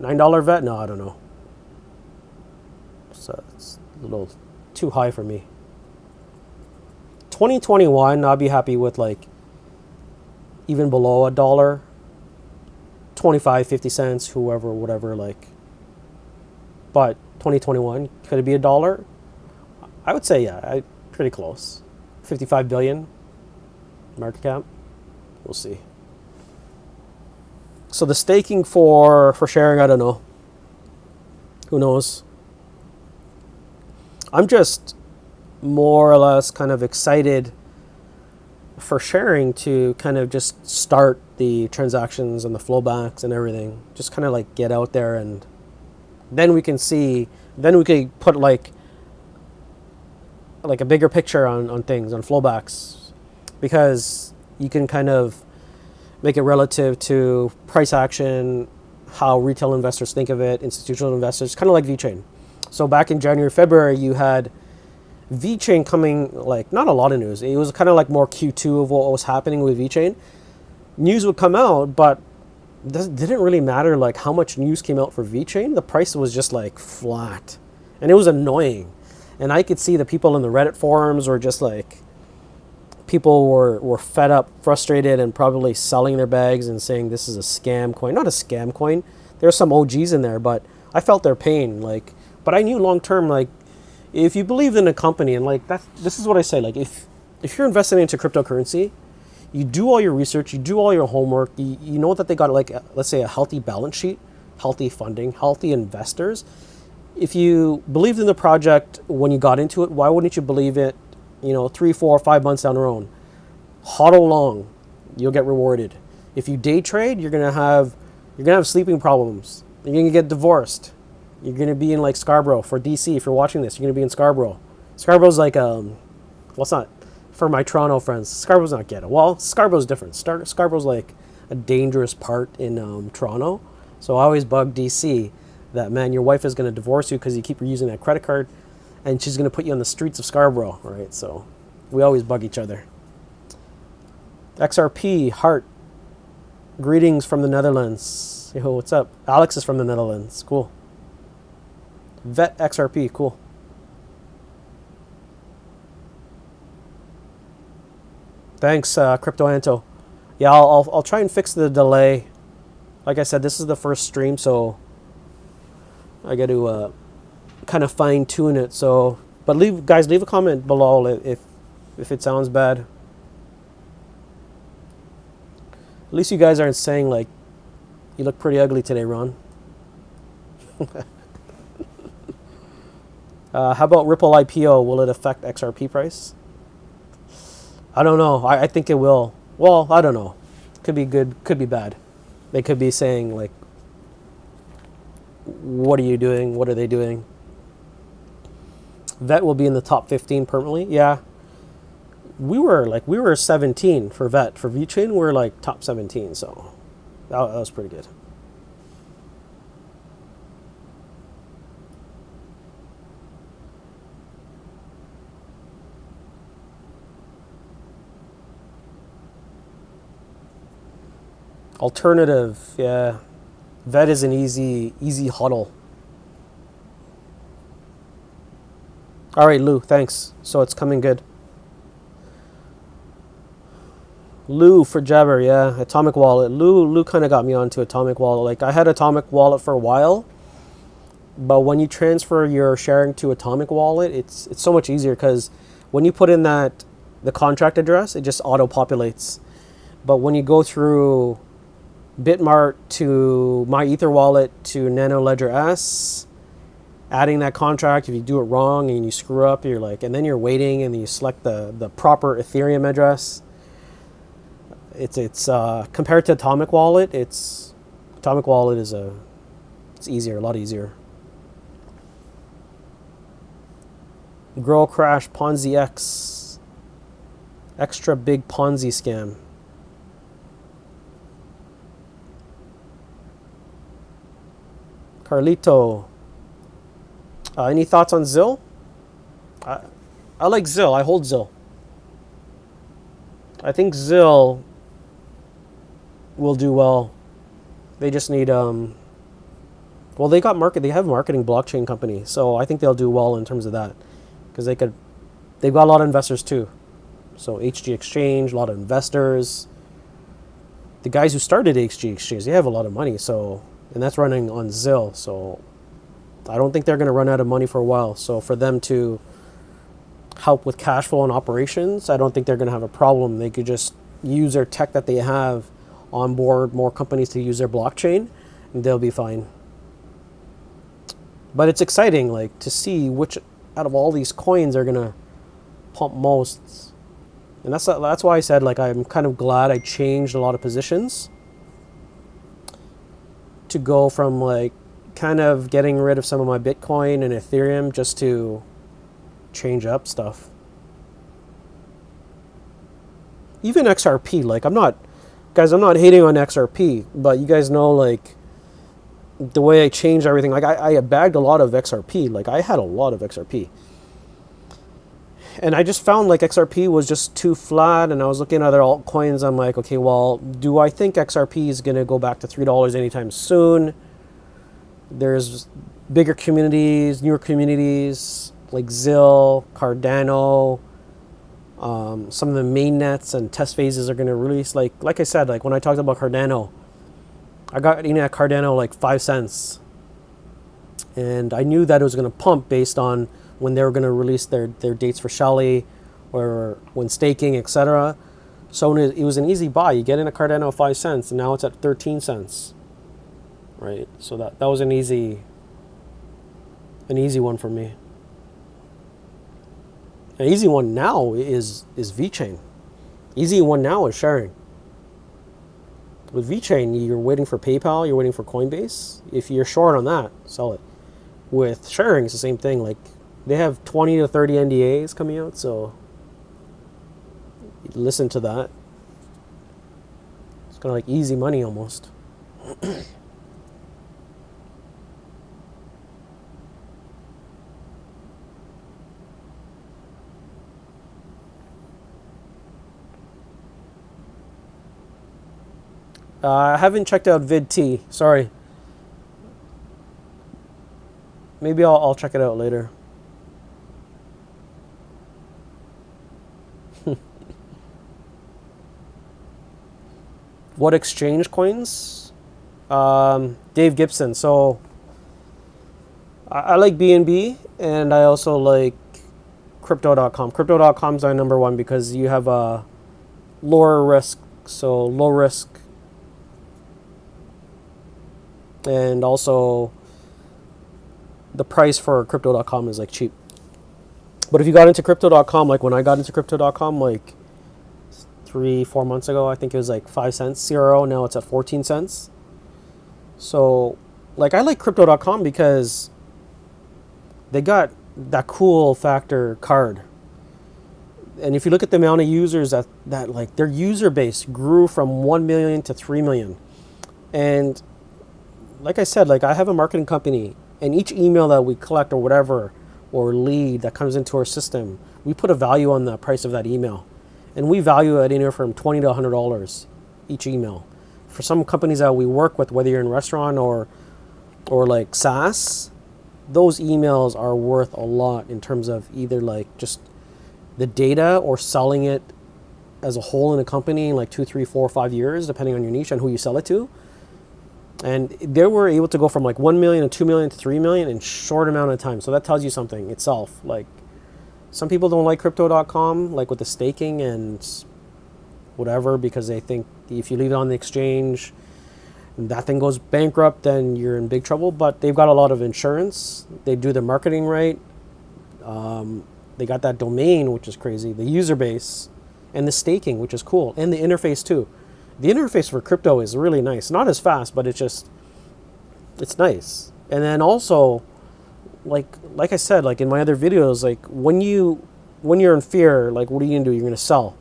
$9 vet? No, I don't know. So it's a little too high for me. 2021, I'll be happy with like even below $1, 25, 50 cents, whoever, whatever, like. But 2021, could it be $1? I would say, yeah, pretty close. 55 billion market cap. We'll see. So the staking for sharing, I don't know. Who knows? I'm just more or less kind of excited for sharing to kind of just start the transactions and the flowbacks and everything. Just kind of like get out there, and then we can see, then we can put like a bigger picture on things, on flowbacks, because you can kind of make it relative to price action, how retail investors think of it, institutional investors, kind of like VeChain. So back in January, February, you had VeChain coming, like not a lot of news. It was kind of like more Q2 of what was happening with VeChain. News would come out, but it didn't really matter like how much news came out for VeChain. The price was just like flat, and it was annoying. And I could see the people in the Reddit forums were just like, people were fed up, frustrated, and probably selling their bags and saying this is a scam coin. Not a scam coin. There are some OGs in there, but I felt their pain. Like, but I knew long term, like, if you believed in a company, and like this is what I say, like if you're investing into cryptocurrency, you do all your research, you do all your homework, you know that they got like let's say a healthy balance sheet, healthy funding, healthy investors. If you believed in the project when you got into it, why wouldn't you believe it, 3, 4, 5 months down the road? Hodl long, you'll get rewarded. If you day trade, you're gonna have sleeping problems. You're gonna get divorced. You're gonna be in like Scarborough for DC. If you're watching this, you're gonna be in Scarborough. Scarborough's like well, it's not for my Toronto friends. Scarborough's not ghetto. Well, Scarborough's different. Scarborough's like a dangerous part in Toronto. So I always bug DC that, man, your wife is gonna divorce you because you keep using that credit card, and she's gonna put you on the streets of Scarborough, right? So we always bug each other. XRP Heart, greetings from the Netherlands. Yo, what's up? Alex is from the Netherlands. Cool. Vet XRP, cool. Thanks, CryptoAnto. Yeah, I'll try and fix the delay. Like I said, this is the first stream, so I got to kind of fine tune it. So, but leave a comment below if it sounds bad. At least you guys aren't saying like, you look pretty ugly today, Ron. How about Ripple IPO? Will it affect XRP price? I don't know. I think it will. Well, I don't know. Could be good, could be bad. They could be saying like, what are you doing? What are they doing? Vet will be in the top 15 permanently. Yeah. We were 17 for Vet. For VeChain, we're like top 17, so that was pretty good. Alternative, yeah. Vet is an easy huddle. All right, Lou, thanks. So it's coming good. Lou for Jabber, yeah. Atomic Wallet. Lou kind of got me onto Atomic Wallet. Like, I had Atomic Wallet for a while, but when you transfer your sharing to Atomic Wallet, it's so much easier because when you put in the contract address, it just auto-populates. But when you go through Bitmart to My Ether Wallet to Nano Ledger S, adding that contract, if you do it wrong and you screw up, you're like, and then you're waiting and you select the proper Ethereum address. It's compared to Atomic Wallet, Atomic Wallet it's easier, a lot easier. Grow Crash Ponzi X, extra big Ponzi scam. Carlito, any thoughts on ZIL? I like ZIL. I hold ZIL. I think ZIL will do well. They just need well, they have marketing blockchain company, so I think they'll do well in terms of that, because they've got a lot of investors too. So HG Exchange, a lot of investors. The guys who started HG Exchange, they have a lot of money, so, and that's running on ZIL, so I don't think they're going to run out of money for a while. So for them to help with cash flow and operations, I don't think they're going to have a problem. They could just use their tech that they have, on board more companies to use their blockchain, and they'll be fine. But it's exciting, like, to see which out of all these coins are going to pump most. And that's why I said, like, I'm kind of glad I changed a lot of positions to go from, like, kind of getting rid of some of my Bitcoin and Ethereum just to change up stuff. Even XRP, like, I'm not hating on XRP, but you guys know, like, the way I changed everything, like, I bagged a lot of XRP. Like, I had a lot of XRP. And I just found, like, XRP was just too flat, and I was looking at other altcoins. I'm like, okay, well, do I think XRP is going to go back to $3 anytime soon? There's bigger communities, newer communities, like ZIL, Cardano. Some of the main nets and test phases are going to release. Like I said, like when I talked about Cardano, I got in at Cardano like 5 cents. And I knew that it was going to pump based on when they were going to release their dates for Shelly or when staking, etc. So it was an easy buy. You get in a Cardano 5 cents, and now it's at 13 cents. Right? So that was an easy one for me. An easy one now is VeChain. Easy one now is sharing. With VeChain, you're waiting for PayPal, you're waiting for Coinbase. If you're short on that, sell it. with sharing, it's the same thing. Like they have 20 to 30 NDAs coming out, so listen to that. It's kind of like easy money almost. I haven't checked out VidT. Sorry. Maybe I'll check it out later. What exchange coins? Dave Gibson. So I like BNB and I also like crypto.com. Crypto.com is my number one because you have a lower risk. So low risk. And also the price for crypto.com is like cheap. But if you got into crypto.com, like when I got into crypto.com, like 3-4 months ago, I think it was like 5 cents CRO. Now it's at 14 cents. So like I like crypto.com because they got that cool factor card. And if you look at the amount of users that like their user base grew from 1 million to 3 million. And like I said, like I have a marketing company and each email that we collect or whatever, or lead that comes into our system, we put a value on the price of that email. And we value it anywhere from $20 to $100 each email. For some companies that we work with, whether you're in restaurant or like SaaS, those emails are worth a lot in terms of either like just the data or selling it as a whole in a company in like 2, 3, 4, 5 years, depending on your niche and who you sell it to. And they were able to go from like 1 million to 2 million to 3 million in short amount of time. So that tells you something itself. Like some people don't like crypto.com, like with the staking and whatever, because they think if you leave it on the exchange, that thing goes bankrupt, then you're in big trouble. But they've got a lot of insurance. They do their marketing right. They got that domain, which is crazy, the user base, and the staking, which is cool, and the interface too. The interface for crypto is really nice. Not as fast, but it's nice. And then also, like I said, like in my other videos, like when you're in fear, like what are you gonna do? You're gonna sell.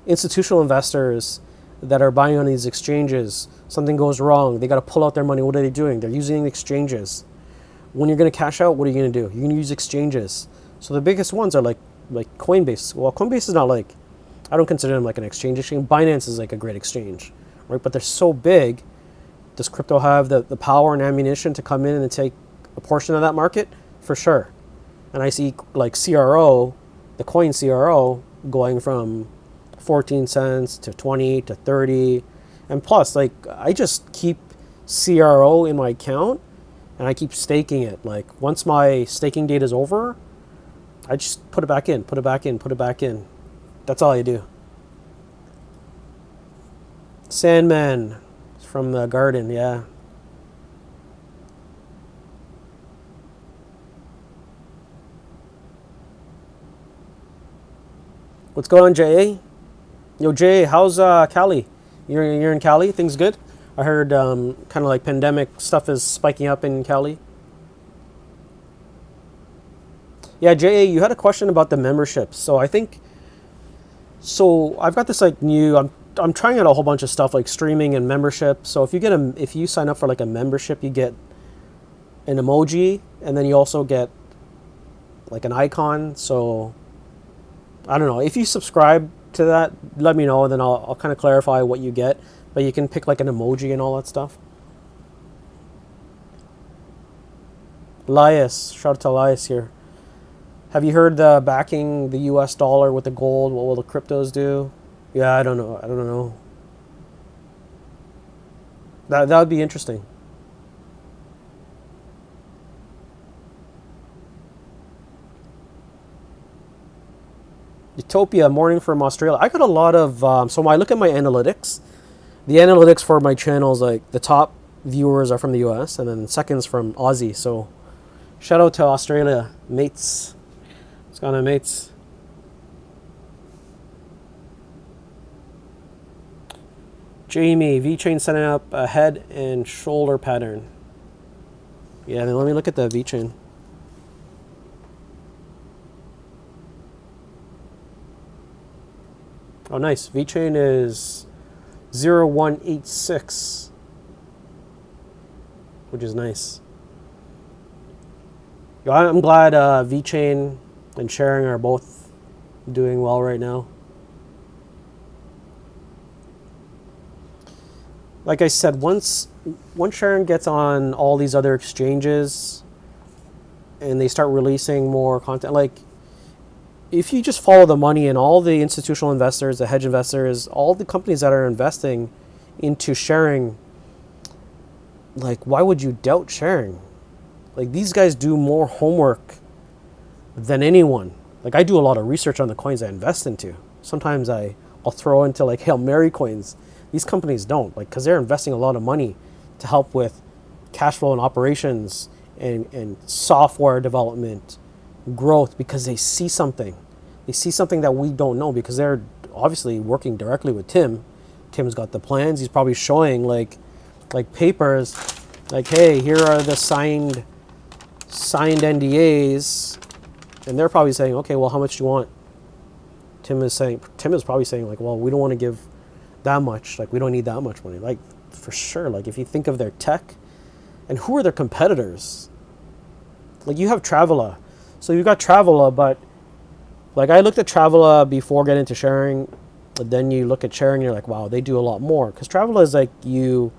Institutional investors that are buying on these exchanges, something goes wrong, they got to pull out their money. What are they doing? They're using exchanges. When you're going to cash out, what are you going to do? You're going to use exchanges. So the biggest ones are like Coinbase. Well, Coinbase is not like, I don't consider them like an exchange. Binance is like a great exchange, right? But they're so big. Does crypto have the power and ammunition to come in and take a portion of that market? For sure. And I see like CRO, the coin CRO, going from 14 cents to 20 to 30. And plus, like, I just keep CRO in my account and I keep staking it. Like, once my staking date is over, I just put it back in, put it back in, put it back in. That's all I do. Sandman from the garden, yeah. What's going on, Jay? Yo, Jay, how's Cali? You're in Cali? Things good? I heard kind of like pandemic stuff is spiking up in Cali. Yeah, Jay, you had a question about the memberships. So I think I've got this like new. I'm trying out a whole bunch of stuff like streaming and membership. So if you sign up for like a membership, you get an emoji, and then you also get like an icon. So I don't know, if you subscribe to that, let me know, and then I'll kind of clarify what you get. But you can pick like an emoji and all that stuff. Elias, shout out to Elias here. Have you heard the backing the US dollar with the gold? What will the cryptos do? Yeah, I don't know. I don't know. That would be interesting. Utopia, morning from Australia. I got a lot of, so when I look at my analytics, the analytics for my channels, like the top viewers are from the US and then seconds from Aussie. So shout out to Australia, mates. What's going on, mates? Jamie, V-chain setting up a head and shoulder pattern. Yeah, then let me look at the V-chain. Oh, nice. VChain is 0186, which is nice. I'm glad VChain and sharing are both doing well right now. Like I said, once sharing gets on all these other exchanges and they start releasing more content, like if you just follow the money and all the institutional investors, the hedge investors, all the companies that are investing into sharing, like why would you doubt sharing? Like these guys do more homework than anyone. Like I do a lot of research on the coins I invest into. Sometimes I'll throw into like Hail Mary coins. These companies don't, like, because they're investing a lot of money to help with cash flow and operations and software development, growth, because they see something. They see something that we don't know because they're obviously working directly with Tim. Tim's got the plans. He's probably showing like papers, like, hey, here are the signed NDAs, and they're probably saying, okay, well, how much do you want? Tim is probably saying like, well, we don't want to give that much. Like, we don't need that much money. Like, for sure. Like, if you think of their tech, and who are their competitors? Like, you have Travela. So you've got Travela, but like I looked at Travela before getting into sharing, but then you look at sharing and you're like, wow, they do a lot more. Because Travela is like you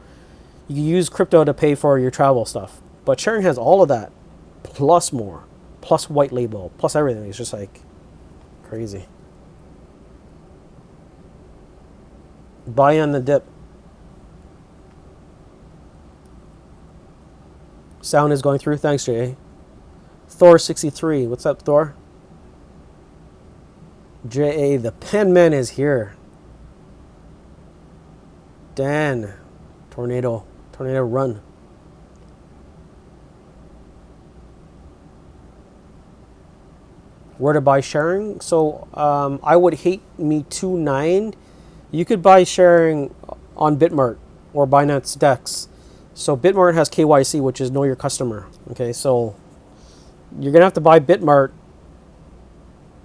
use crypto to pay for your travel stuff. But sharing has all of that, plus more, plus white label, plus everything. It's just like crazy. Buy on the dip. Sound is going through. Thanks, Jay. Thor63. What's up, Thor? JA, the penman is here. Dan. Tornado run. Where to buy sharing? So I would hate me 29. You could buy sharing on Bitmart or Binance Dex. So Bitmart has KYC, which is know your customer. Okay, so you're gonna have to buy Bitmart,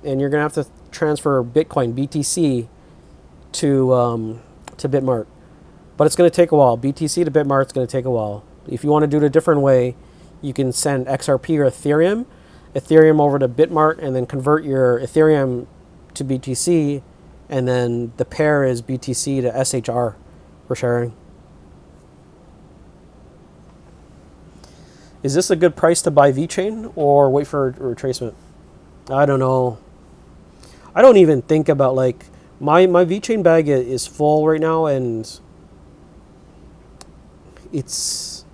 and you're gonna have to transfer Bitcoin BTC to Bitmart. But it's gonna take a while. BTC to Bitmart, it's gonna take a while. If you want to do it a different way, you can send XRP or Ethereum over to Bitmart, and then convert your Ethereum to BTC, and then the pair is BTC to SHR for sharing. Is this a good price to buy VChain or wait for a retracement? I don't know. I don't even think about like my VChain bag is full right now, and it's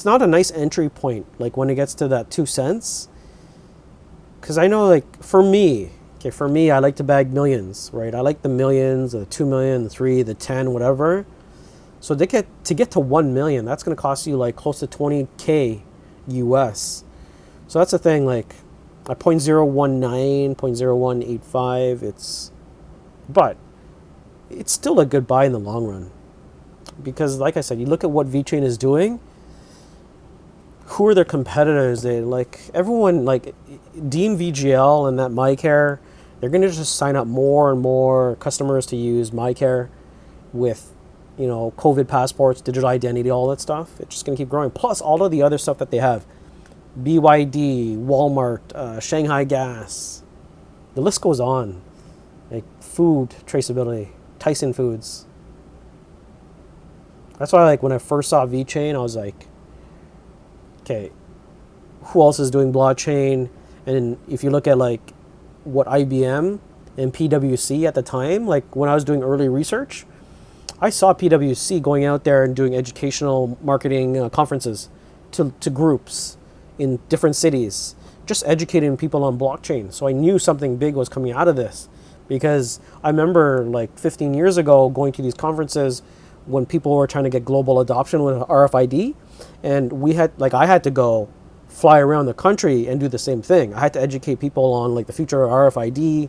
not a nice entry point like when it gets to that 2 cents. Because I know, like, for me, I like to bag millions, right? I like the millions, the 2 million, the 3, the 10, whatever. So to get to 1 million, that's going to cost you like close to 20K US. So that's the thing, like at 0.019, 0.0185, but it's still a good buy in the long run. Because like I said, you look at what VChain is doing, who are their competitors? They like everyone, like Dean VGL and that MyCare, they're going to just sign up more and more customers to use MyCare with, you know, COVID passports, digital identity, all that stuff. It's just going to keep growing. Plus all of the other stuff that they have, BYD, Walmart, Shanghai Gas, the list goes on. Like food traceability, Tyson Foods. That's why, like, when I first saw VChain, I was like, okay, who else is doing blockchain? And if you look at like what IBM and PwC at the time, like when I was doing early research, I saw PwC going out there and doing educational marketing conferences to groups in different cities, just educating people on blockchain. So I knew something big was coming out of this, because I remember like 15 years ago going to these conferences when people were trying to get global adoption with RFID. And I had to go fly around the country and do the same thing. I had to educate people on like the future of RFID.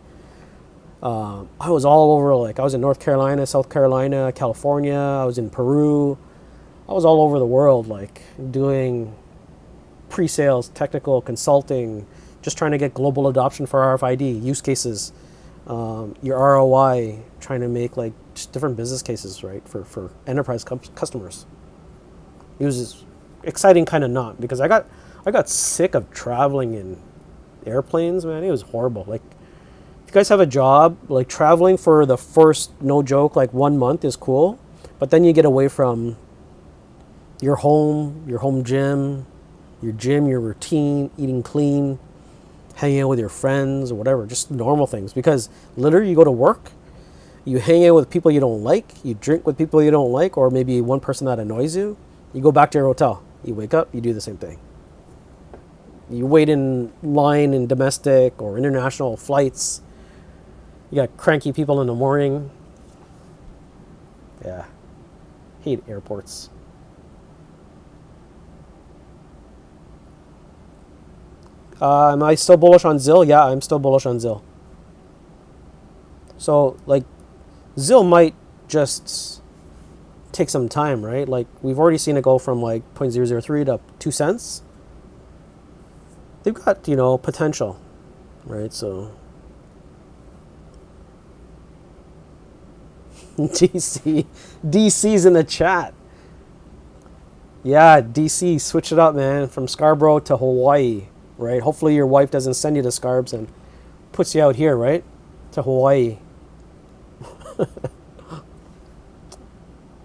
I was all over, like I was in North Carolina, South Carolina, California. I was in Peru. I was all over the world, like doing pre-sales, technical consulting, just trying to get global adoption for RFID use cases. your ROI, trying to make like just different business cases, right, for enterprise customers. It was exciting, kind of not, because I got sick of traveling in airplanes, man. It was horrible. Like, if you guys have a job, like traveling for the first, no joke, like 1 month is cool, but then you get away from your home gym, your routine, eating clean, hanging out with your friends or whatever, just normal things. Because literally, you go to work, you hang out with people you don't like, you drink with people you don't like, or maybe one person that annoys you. You go back to your hotel. You wake up, you do the same thing. You wait in line in domestic or international flights. You got cranky people in the morning. Yeah. Hate airports. Am I still bullish on Zill? Yeah, I'm still bullish on Zill. So, like, Zill might just take some time, right? Like, we've already seen it go from like 0.003 to 2 cents. They've got, potential, right? So, DC's in the chat. Yeah, DC, switch it up, man, from Scarborough to Hawaii, right? Hopefully your wife doesn't send you to Scarbs and puts you out here, right? To Hawaii.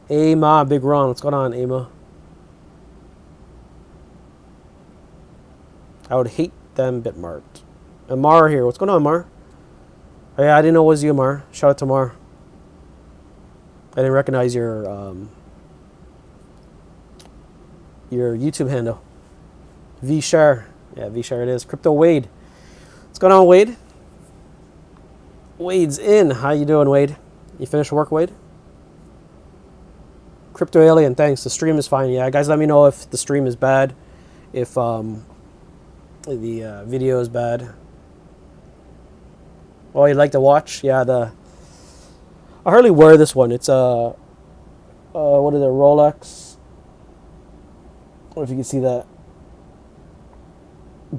Ama, Big Ron, what's going on, Ama? I would hate them Bitmart. Amar here, what's going on, Amar? Oh, yeah, I didn't know it was you, Amar. Shout out to Amar. I didn't recognize your YouTube handle. VShare. Yeah, VShare it is. Crypto Wade. What's going on, Wade? Wade's in. How you doing, Wade? You finished work, Wade? Crypto Alien, thanks. The stream is fine. Yeah, guys, let me know if the stream is bad. If the video is bad. Oh, you'd like to watch? Yeah, I hardly wear this one. It's what is it, Rolex? I don't know if you can see that.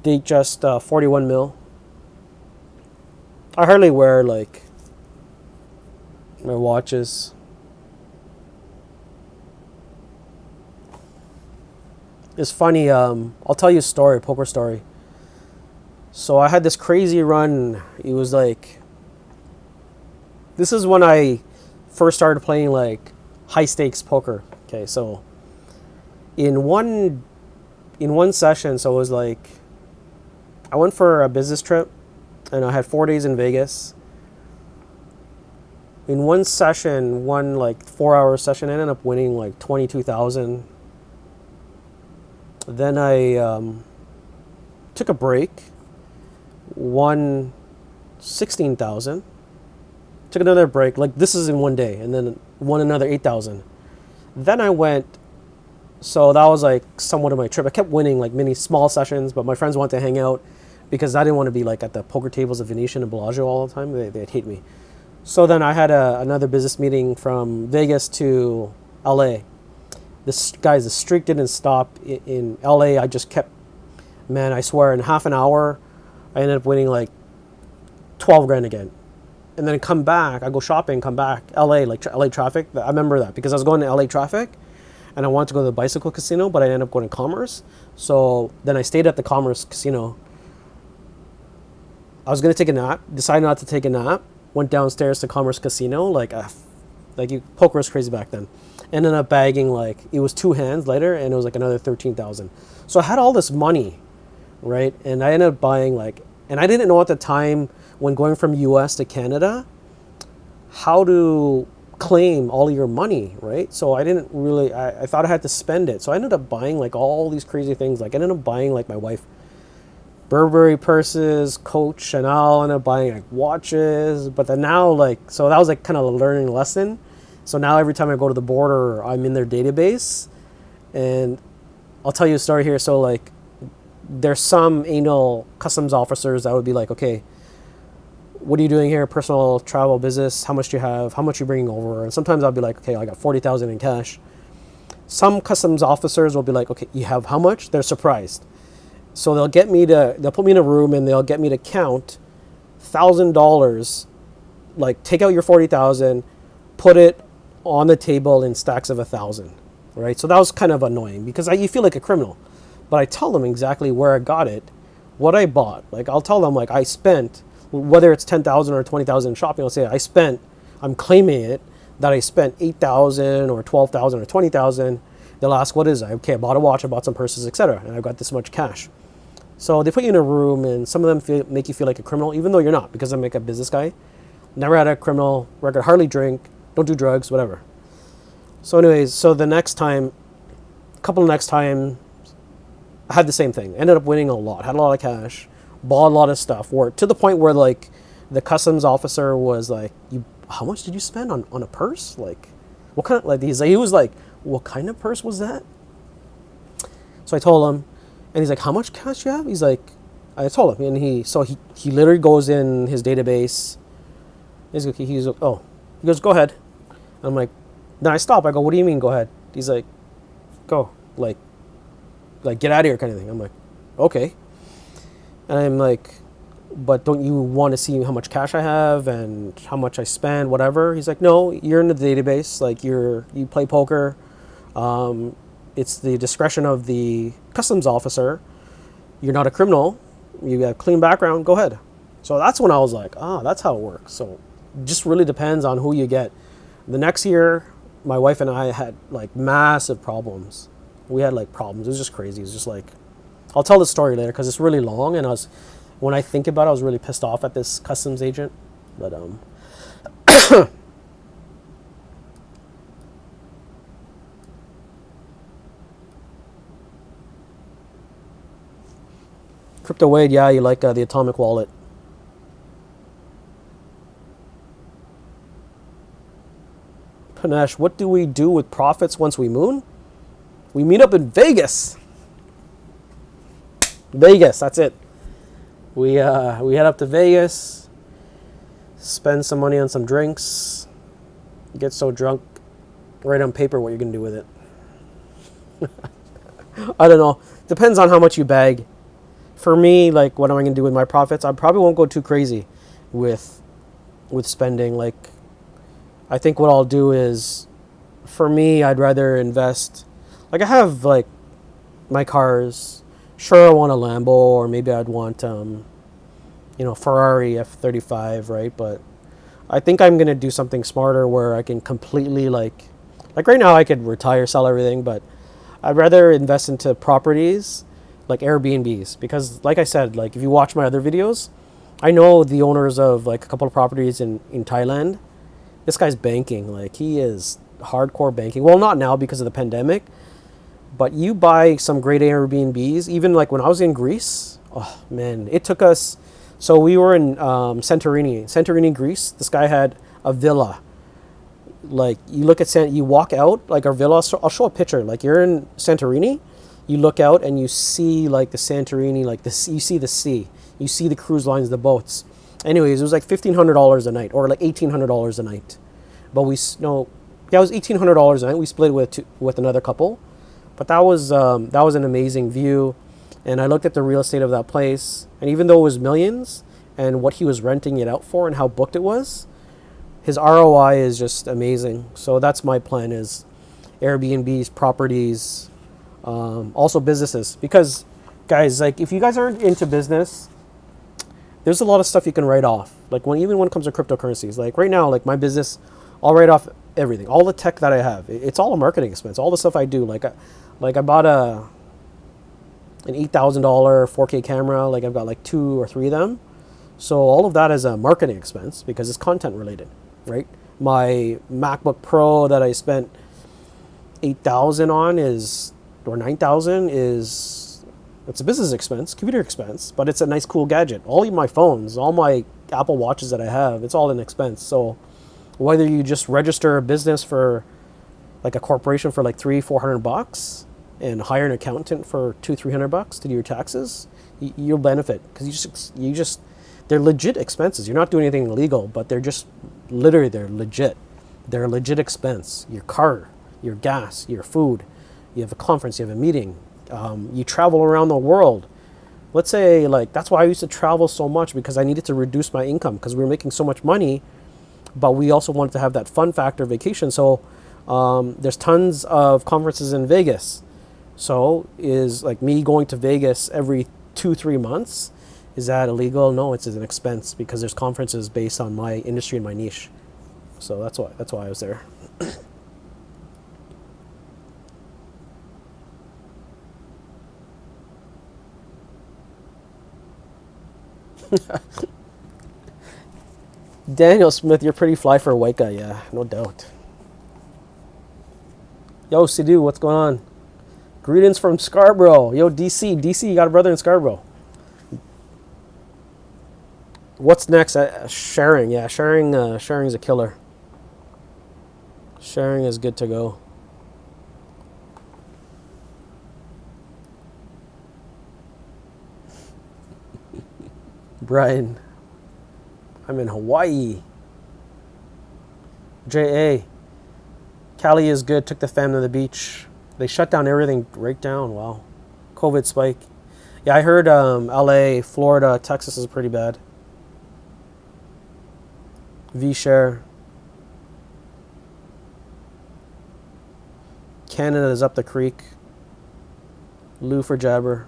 Date just 41 mil. I hardly wear like my watches. It's funny. I'll tell you a story, poker story. So I had this crazy run. It was like, this is when I first started playing like high stakes poker. Okay, so in one session, so it was like, I went for a business trip and I had 4 days in Vegas. In one session, one like 4-hour session, I ended up winning like 22,000. Then I took a break, won 16,000. Took another break, like this is in one day, and then won another 8,000. Then I went, so that was like somewhat of my trip. I kept winning like many small sessions, but my friends wanted to hang out because I didn't want to be like at the poker tables of Venetian and Bellagio all the time. They'd hate me. So then I had another business meeting from Vegas to LA. This guy's, the streak didn't stop in LA. I just kept, man, I swear, in half an hour, I ended up winning like 12 grand again. And then come back, I go shopping, come back, LA, like LA traffic. I remember that because I was going to LA traffic and I wanted to go to the bicycle casino, but I ended up going to Commerce. So then I stayed at the Commerce casino. I was going to take a nap, decided not to take a nap, went downstairs to Commerce Casino, poker was crazy back then. Ended up bagging like, it was 2 hands later and it was like another 13,000. So I had all this money, right? And I ended up buying like, and I didn't know at the time when going from US to Canada, how to claim all your money, right? So I didn't really, I thought I had to spend it. So I ended up buying like all these crazy things. Like I ended up buying like my wife Burberry purses, Coach, Chanel, and I'm buying like watches. But then now like, so that was like kind of a learning lesson. So now every time I go to the border, I'm in their database. And I'll tell you a story here. So like, there's some anal customs officers that would be like, okay, what are you doing here? Personal travel business. How much do you have? How much are you bringing over? And sometimes I'll be like, okay, I got 40,000 in cash. Some customs officers will be like, okay, you have how much? They're surprised. So they'll put me in a room and they'll get me to count $1,000 like take out your 40,000, put it on the table in stacks of 1,000, right? So that was kind of annoying because you feel like a criminal. But I tell them exactly where I got it, what I bought. Like I'll tell them like I spent, whether it's 10,000 or 20,000 shopping, I'll say I'm claiming it that I spent 8,000 or 12,000 or 20,000. They'll ask what is it? Okay, I bought a watch, I bought some purses, etc. And I've got this much cash. So they put you in a room, and some of them make you feel like a criminal, even though you're not, because I'm like a business guy. Never had a criminal record, hardly drink, don't do drugs, whatever. So anyways, so the next time, next time, I had the same thing. Ended up winning a lot, had a lot of cash, bought a lot of stuff, to the point where like the customs officer was like, how much did you spend on a purse? Like, what kind of, like, he was like, what kind of purse was that? So I told him, and he's like, how much cash you have? He's like, I told him, and he literally goes in his database. He goes, go ahead. And I'm like, then I stop. I go, what do you mean, go ahead? He's like, go, like get out of here, kind of thing. I'm like, okay. And I'm like, but don't you want to see how much cash I have and how much I spend, whatever? He's like, no, you're in the database. Like you play poker. It's the discretion of the customs officer. You're not a criminal. You have a clean background. Go ahead. So that's when I was like, that's how it works. So it just really depends on who you get. The next year, my wife and I had like massive problems. We had like problems. It was just crazy. It was just like, I'll tell the story later because it's really long. And when I think about it, I was really pissed off at this customs agent. But Crypto Wade, yeah, you like the atomic wallet. Panache, what do we do with profits once we moon? We meet up in Vegas. Vegas, that's it. We head up to Vegas, spend some money on some drinks, get so drunk, write on paper what you're gonna do with it. I don't know. Depends on how much you bag. For me, like, what am I gonna do with my profits? I probably won't go too crazy with spending. Like, I think what I'll do is, for me, I'd rather invest. Like, I have like my cars. Sure, I want a Lambo, or maybe I'd want Ferrari F35, right? But I think I'm gonna do something smarter where I can completely like right now I could retire, sell everything, but I'd rather invest into properties like Airbnbs, because like I said, like if you watch my other videos, I know the owners of like a couple of properties in Thailand. This guy's banking, like he is hardcore banking. Well, not now because of the pandemic, but you buy some great Airbnbs. Even like when I was in Greece, oh man, it took us. So we were in Santorini, Greece. This guy had a villa. Like you look at you walk out like our villa. I'll show a picture. Like you're in Santorini, you look out and you see like the Santorini, like this. You see the sea. You see the cruise lines, the boats. Anyways, it was like $1,500 a night, or like $1,800 a night. But it was $1,800 a night. We split with another couple, but that was an amazing view. And I looked at the real estate of that place, and even though it was millions, and what he was renting it out for, and how booked it was, his ROI is just amazing. So that's my plan: is Airbnbs, properties, also businesses. Because guys, like if you guys aren't into business, there's a lot of stuff you can write off. Like even when it comes to cryptocurrencies, like right now, like my business, I'll write off everything, all the tech that I have. It's all a marketing expense. All the stuff I do, like I bought an $8,000 4K camera. Like I've got like 2 or 3 of them. So all of that is a marketing expense because it's content related, right? My MacBook Pro that I spent 8,000 on or 9,000 it's a business expense, computer expense, but it's a nice, cool gadget. All my phones, all my Apple Watches that I have, it's all an expense. So whether you just register a business for like a corporation for like $300-400 and hire an accountant for $200-300 to do your taxes, you'll benefit because they're legit expenses. You're not doing anything illegal, but they're legit. They're a legit expense. Your car, your gas, your food. You have a conference, you have a meeting. You travel around the world. Let's say, like, that's why I used to travel so much, because I needed to reduce my income because we were making so much money. but we also wanted to have that fun factor vacation. So there's tons of conferences in Vegas. So is like me going to Vegas every 2-3 months, is that illegal? No, it's an expense because there's conferences based on my industry and my niche. So that's why I was there. Daniel Smith, you're pretty fly for a white guy, yeah, no doubt. Yo, Sidhu, what's going on? Greetings from Scarborough. Yo, DC, you got a brother in Scarborough. What's next? Sharing, yeah, sharing's a killer. Sharing is good to go. Brian, I'm in Hawaii. JA, Cali is good. Took the fam to the beach. They shut down everything right down. Wow. COVID spike. Yeah, I heard LA, Florida, Texas is pretty bad. V-Share. Canada is up the creek. Lou for Jabber.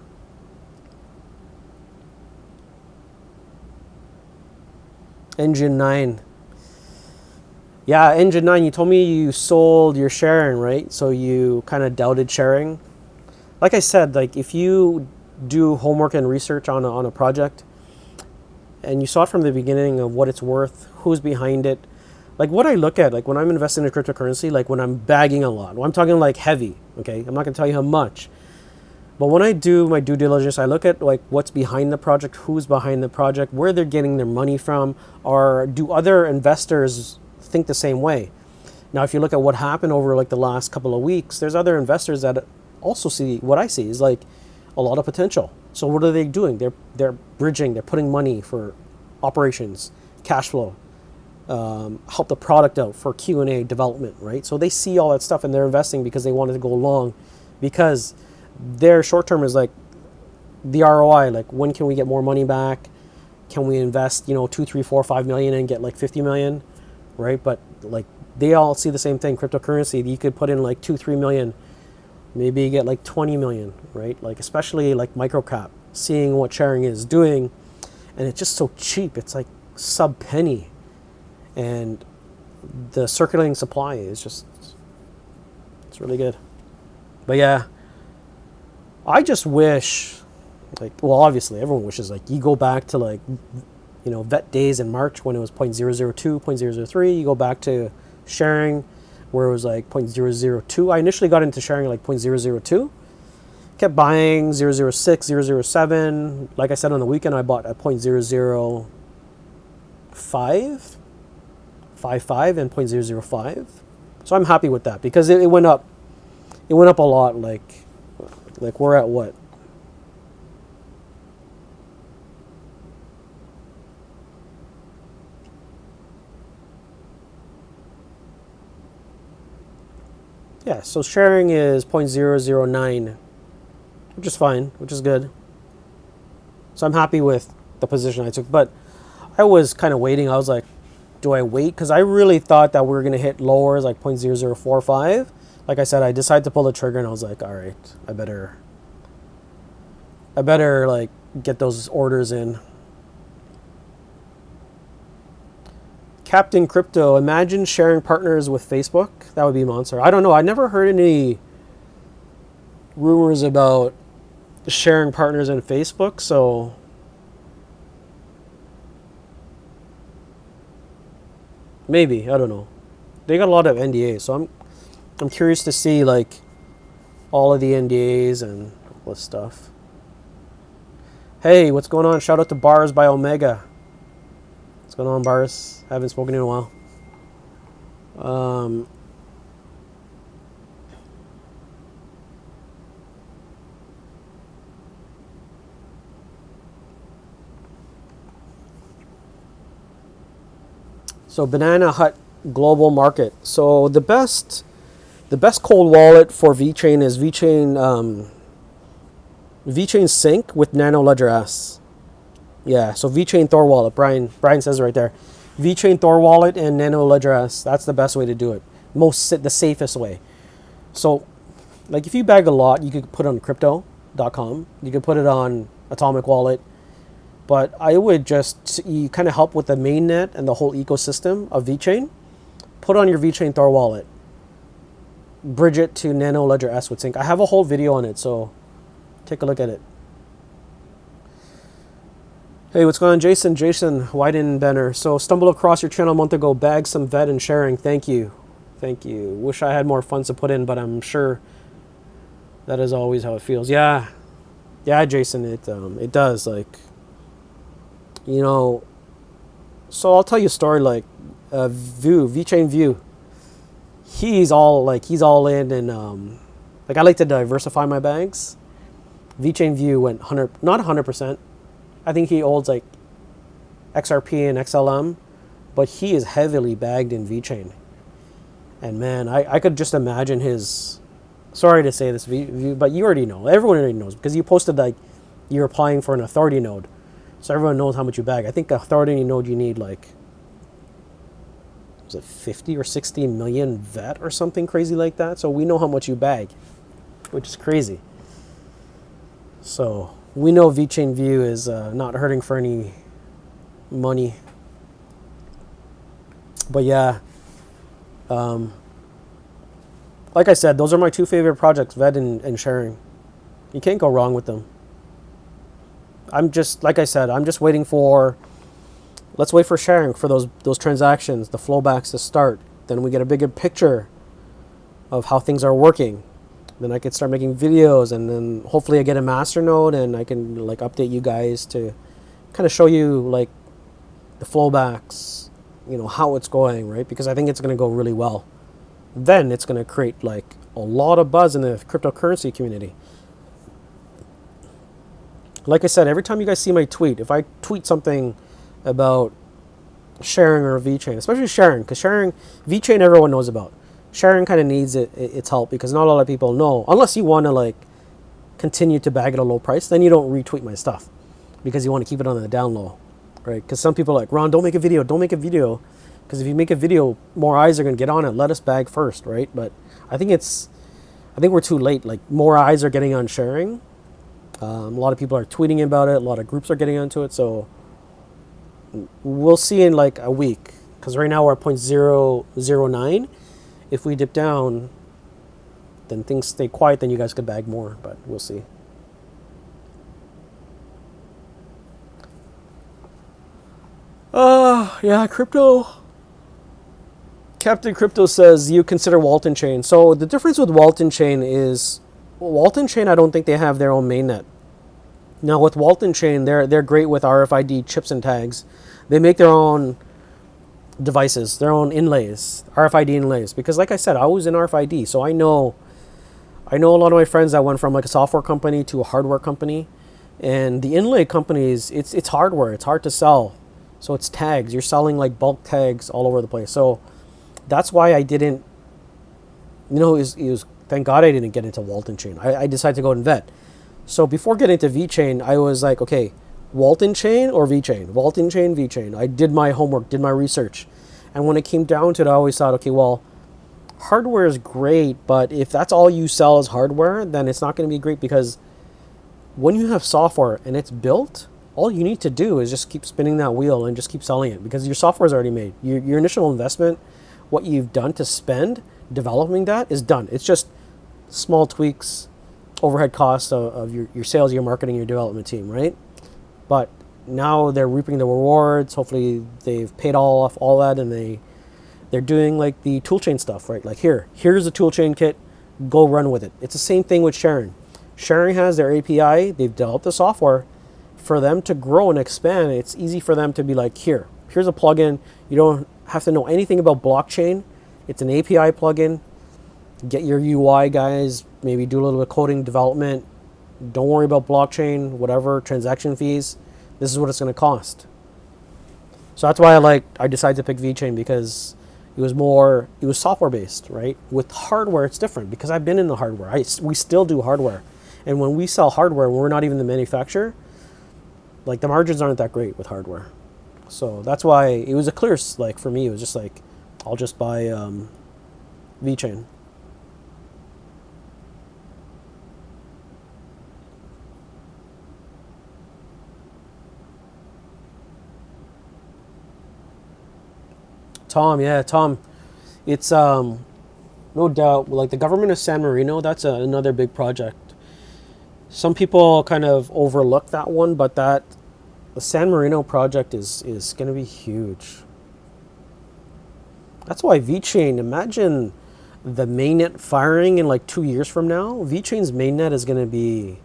Engine 9. Yeah, Engine 9, you told me you sold your sharing, right? So you kind of doubted sharing. Like I said, like if you do homework and research on a project and you saw it from the beginning of what it's worth, who's behind it, like what I look at, like when I'm investing in cryptocurrency, like when I'm bagging a lot, well, I'm talking like heavy, okay? I'm not gonna tell you how much. But when I do my due diligence, I look at like what's behind the project, who's behind the project, where they're getting their money from, or do other investors think the same way? Now, if you look at what happened over like the last couple of weeks, there's other investors that also see what I see is like a lot of potential. So what are they doing? They're bridging, they're putting money for operations, cash flow, help the product out for Q&A development, right? So they see all that stuff and they're investing because they wanted to go long, because their short term is like the ROI, like when can we get more money back? Can we invest, 2, 3, 4, 5 million and get like 50 million, right? But like they all see the same thing. Cryptocurrency, you could put in like 2, 3 million, maybe you get like 20 million, right? Like especially like microcap, seeing what sharing is doing, and it's just so cheap. It's like sub penny, and the circulating supply is just, it's really good. But yeah, I just wish, like, well, obviously everyone wishes like you go back to like, vet days in March when it was 0.002, 0.003. You go back to sharing where it was like 0.002. I initially got into sharing like 0.002. Kept buying 006, 007. Like I said, on the weekend I bought at 0.005, 55 and 0.005. So I'm happy with that because it went up. It went up a lot. Like we're at what? Yeah, so sharing is 0.009, which is fine, which is good. So I'm happy with the position I took, but I was kind of waiting. I was like, do I wait? Because I really thought that we were going to hit lowers like 0.0045. Like I said, I decided to pull the trigger and I was like, all right, I better like get those orders in. Captain Crypto, imagine sharing partners with Facebook. That would be monster. I don't know. I never heard any rumors about sharing partners in Facebook, so maybe, I don't know. They got a lot of NDAs, so I'm curious to see like all of the NDAs and all this stuff. Hey, what's going on? Shout out to Bars by Omega. What's going on, Bars? Haven't spoken in a while. So Banana Hut Global Market. So the best cold wallet for VeChain is VeChain Sync with Nano Ledger S. Yeah, so VeChain Thor wallet. Brian says it right there. VeChain, Thor wallet, and Nano Ledger S. That's the best way to do it. The safest way. So, like if you bag a lot, you could put it on crypto.com. You could put it on Atomic Wallet. But I would just, you kind of help with the mainnet and the whole ecosystem of VeChain. Put on your VeChain Thor wallet. Bridge it to Nano Ledger S with Sync. I have a whole video on it, so take a look at it. Hey, what's going on, Jason? Jason Weidenbenner. So, stumbled across your channel a month ago. Bagged some vet and sharing. Thank you. Thank you. Wish I had more funds to put in, but I'm sure that is always how it feels. Yeah. Yeah, Jason, it does. Like, you know, so I'll tell you a story like VeChain View. He's all in, and like I like to diversify my bags. VeChain View went not 100%. I think he holds like XRP and XLM, but he is heavily bagged in VeChain. And man, I could just imagine his, sorry to say this, but you already know. Everyone already knows because you posted like you're applying for an authority node. So everyone knows how much you bag. I think authority node you need like, was it 50 or 60 million vet or something crazy like that? So we know how much you bag, which is crazy. So we know VeChain View is not hurting for any money. But yeah, like I said, those are my two favorite projects, vet and sharing. You can't go wrong with them. Like I said, I'm just waiting for, let's wait for sharing for those transactions, the flowbacks to start. Then we get a bigger picture of how things are working. Then I could start making videos, and then hopefully I get a master node and I can like update you guys to kind of show you like the flowbacks, you know, how it's going, right? Because I think it's going to go really well. Then it's going to create like a lot of buzz in the cryptocurrency community. Like I said, every time you guys see my tweet, if I tweet something about sharing or VeChain, especially sharing, because sharing, VeChain everyone knows about. Sharing kind of needs its help because not a lot of people know, unless you want to like continue to bag at a low price, then you don't retweet my stuff because you want to keep it on the down low, right? Because some people are like, Ron, don't make a video, because if you make a video, more eyes are going to get on it. Let us bag first, right? But I think we're too late. Like more eyes are getting on sharing. A lot of people are tweeting about it. A lot of groups are getting onto it. So we'll see in like a week, because right now we're at 0.009. If we dip down, then things stay quiet, then you guys could bag more, but we'll see. Yeah, crypto. Captain Crypto says you consider Walton Chain. So the difference with Walton Chain is, Walton Chain, I don't think they have their own mainnet. Now with Walton Chain, they're great with RFID chips and tags. They make their own devices, their own inlays, RFID inlays. Because like I said, I was in RFID, so I know a lot of my friends that went from like a software company to a hardware company, and the inlay companies, it's hardware, it's hard to sell. So it's tags. You're selling like bulk tags all over the place. So that's why I didn't, it was thank God I didn't get into Walton Chain. I decided to go and vet. So before getting into VeChain, I was like, okay, Walton Chain or VeChain? Walton Chain, VeChain. I did my homework, did my research. And when it came down to it, I always thought, okay, well, hardware is great, but if that's all you sell is hardware, then it's not going to be great, because when you have software and it's built, all you need to do is just keep spinning that wheel and just keep selling it, because your software is already made. Your initial investment, what you've done to spend developing that, is done. It's just small tweaks, overhead costs of your sales, your marketing, your development team, right? But now they're reaping the rewards. Hopefully they've paid off all that, and they're doing like the toolchain stuff, right? Like here's a toolchain kit, go run with it. It's the same thing with sharing. Sharing has their API. They've developed the software for them to grow and expand. It's easy for them to be like, here's a plugin. You don't have to know anything about blockchain. It's an API plugin. Get your UI guys, maybe do a little bit of coding development. Don't worry about blockchain, whatever, transaction fees. This is what it's going to cost. So that's why I decided to pick VeChain, because it was software based, right? With hardware, it's different, because I've been in the hardware. We still do hardware. And when we sell hardware, we're not even the manufacturer. Like the margins aren't that great with hardware. So that's why it was a clear, like for me, it was just like, I'll just buy VeChain. Tom, yeah, Tom. It's no doubt like the government of San Marino. That's another big project. Some people kind of overlook that one, but that the San Marino project is going to be huge. That's why VeChain. Imagine the mainnet firing in like 2 years from now. VeChain's mainnet is going to be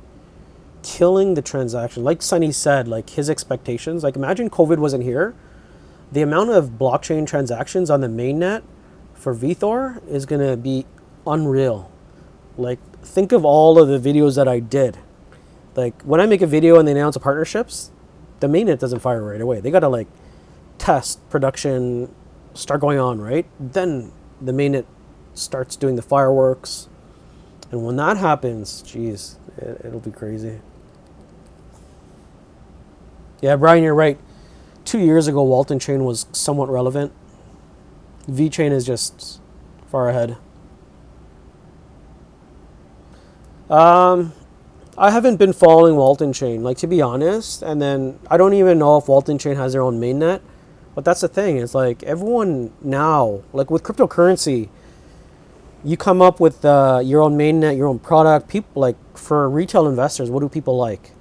killing the transaction. Like Sunny said, like his expectations. Like imagine COVID wasn't here. The amount of blockchain transactions on the mainnet for VeThor is going to be unreal. Like think of all of the videos that I did. Like when I make a video and they announce a partnerships, the mainnet doesn't fire right away. They got to like test production, start going on, right? Then the mainnet starts doing the fireworks. And when that happens, geez, it'll be crazy. Yeah, Brian, you're right. 2 years ago, Walton Chain was somewhat relevant. VeChain is just far ahead. I haven't been following Walton Chain, like to be honest. And then I don't even know if Walton Chain has their own mainnet. But that's the thing. It's like everyone now, like with cryptocurrency, you come up with your own mainnet, your own product. People like for retail investors, what do people like?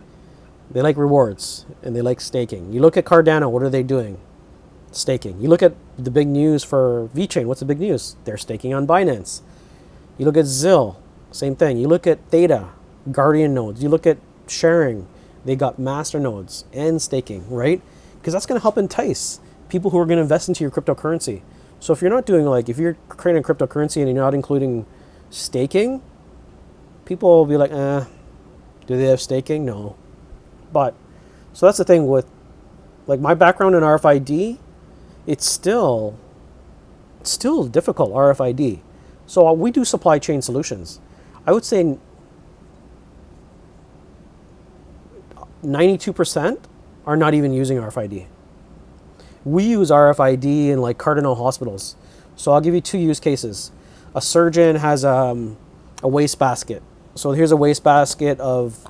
They like rewards and they like staking. You look at Cardano, what are they doing? Staking. You look at the big news for VeChain, what's the big news? They're staking on Binance. You look at Zill, same thing. You look at Theta, Guardian nodes. You look at sharing, they got master nodes and staking, right? Because that's going to help entice people who are going to invest into your cryptocurrency. So if you're not doing like, if you're creating a cryptocurrency and you're not including staking, people will be like, do they have staking? No. But, so that's the thing with, like my background in RFID, it's still difficult, RFID. So we do supply chain solutions. I would say 92% are not even using RFID. We use RFID in like Cardinal hospitals. So I'll give you two use cases. A surgeon has a wastebasket. So here's a wastebasket of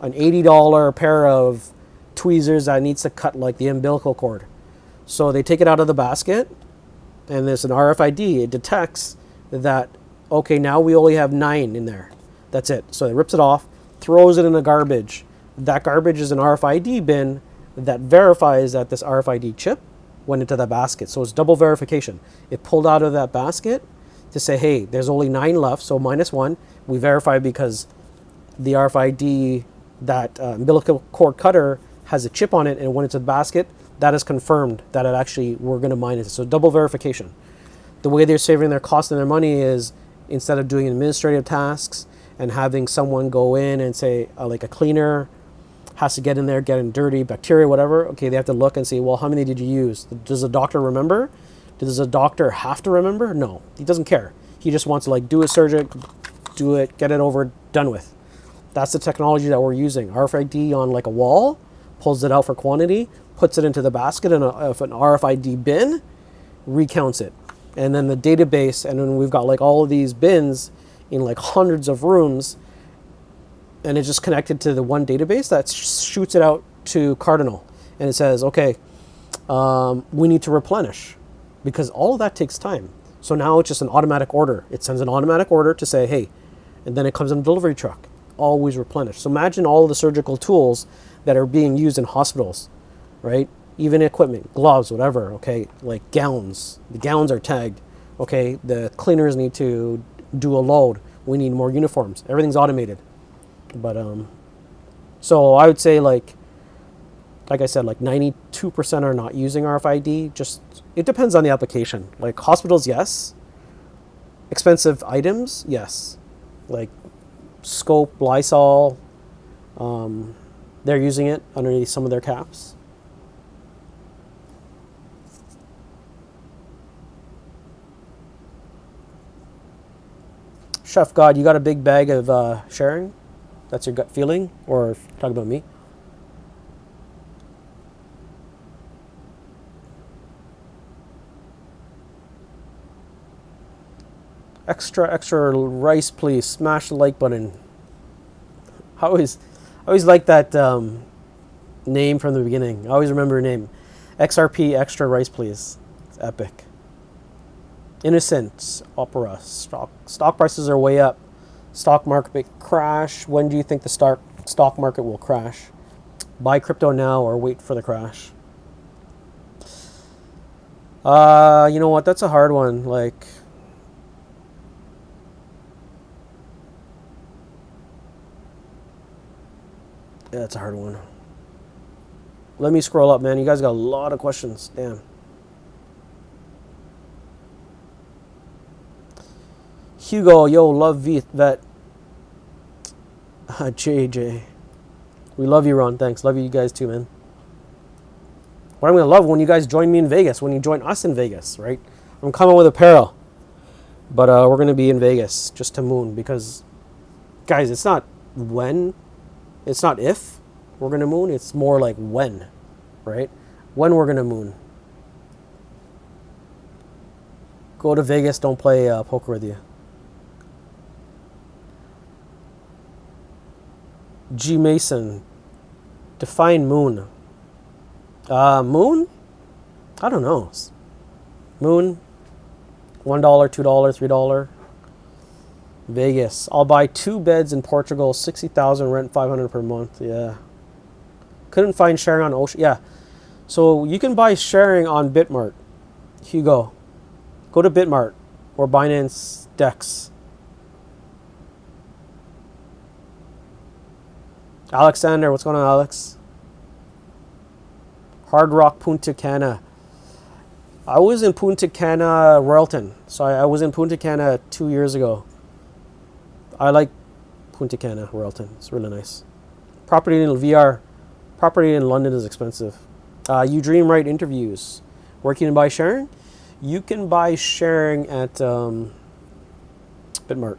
an $80 pair of tweezers that needs to cut like the umbilical cord. So they take it out of the basket and there's an RFID. It detects that, okay, now we only have 9 in there. That's it. So it rips it off, throws it in the garbage. That garbage is an RFID bin that verifies that this RFID chip went into the basket. So it's double verification. It pulled out of that basket to say, hey, there's only 9 left, so -1. We verify because the RFID, that umbilical cord cutter has a chip on it and it went into the basket. That is confirmed that it actually, we're going to mine it. So double verification. The way they're saving their cost and their money is instead of doing administrative tasks and having someone go in and say, like a cleaner has to get in there, get in dirty, bacteria, whatever. Okay, they have to look and say, well, how many did you use? Does a doctor remember? Does a doctor have to remember? No, he doesn't care. He just wants to like do a surgery, do it, get it over, done with. That's the technology that we're using. RFID on like a wall, pulls it out for quantity, puts it into the basket, and if an RFID bin recounts it. And then the database, and then we've got like all of these bins in like hundreds of rooms, and it's just connected to the one database that shoots it out to Cardinal. And it says, okay, we need to replenish because all of that takes time. So now it's just an automatic order. It sends an automatic order to say, hey, and then it comes in a delivery truck. Always replenish. So imagine all of the surgical tools that are being used in hospitals, right? Even equipment, gloves, whatever, okay? Like gowns. The gowns are tagged, okay? The cleaners need to do a load. We need more uniforms. Everything's automated. But, so I would say like I said, like 92% are not using RFID. Just, it depends on the application. Like hospitals, yes. Expensive items, yes. Like Scope, Lysol, they're using it underneath some of their caps. Chef God, you got a big bag of sharing? That's your gut feeling? Or talking about me? Extra rice, please. Smash the like button. I always like that name from the beginning. I always remember her name. XRP extra rice, please. It's epic. Innocent opera. Stock prices are way up. Stock market crash. When do you think the stock market will crash? Buy crypto now or wait for the crash? You know what? That's a hard one. Like, yeah, that's a hard one. Let me scroll up, man. You guys got a lot of questions. Damn. Hugo, yo, love Vet. JJ. We love you, Ron. Thanks. Love you guys too, man. What I'm going to love when you guys join me in Vegas, when you join us in Vegas, right? I'm coming with apparel. But we're going to be in Vegas just to moon because, guys, it's not when, it's not if we're going to moon. It's more like when, right? When we're going to moon. Go to Vegas. Don't play poker with you. G. Mason. Define moon. Moon? I don't know. Moon. $1, $2, $3. Vegas. I'll buy 2 beds in Portugal. 60,000 rent, 500 per month. Yeah. Couldn't find sharing on Ocean. Yeah. So you can buy sharing on Bitmart. Hugo. Go to Bitmart or Binance Dex. Alexander, what's going on, Alex? Hard Rock Punta Cana. I was in Punta Cana, Royalton. So I was in Punta Cana 2 years ago. I like Punta Cana, Royalton. It's really nice. Property in London is expensive. You Dream Right interviews. Where can you buy sharing? You can buy sharing at Bitmart.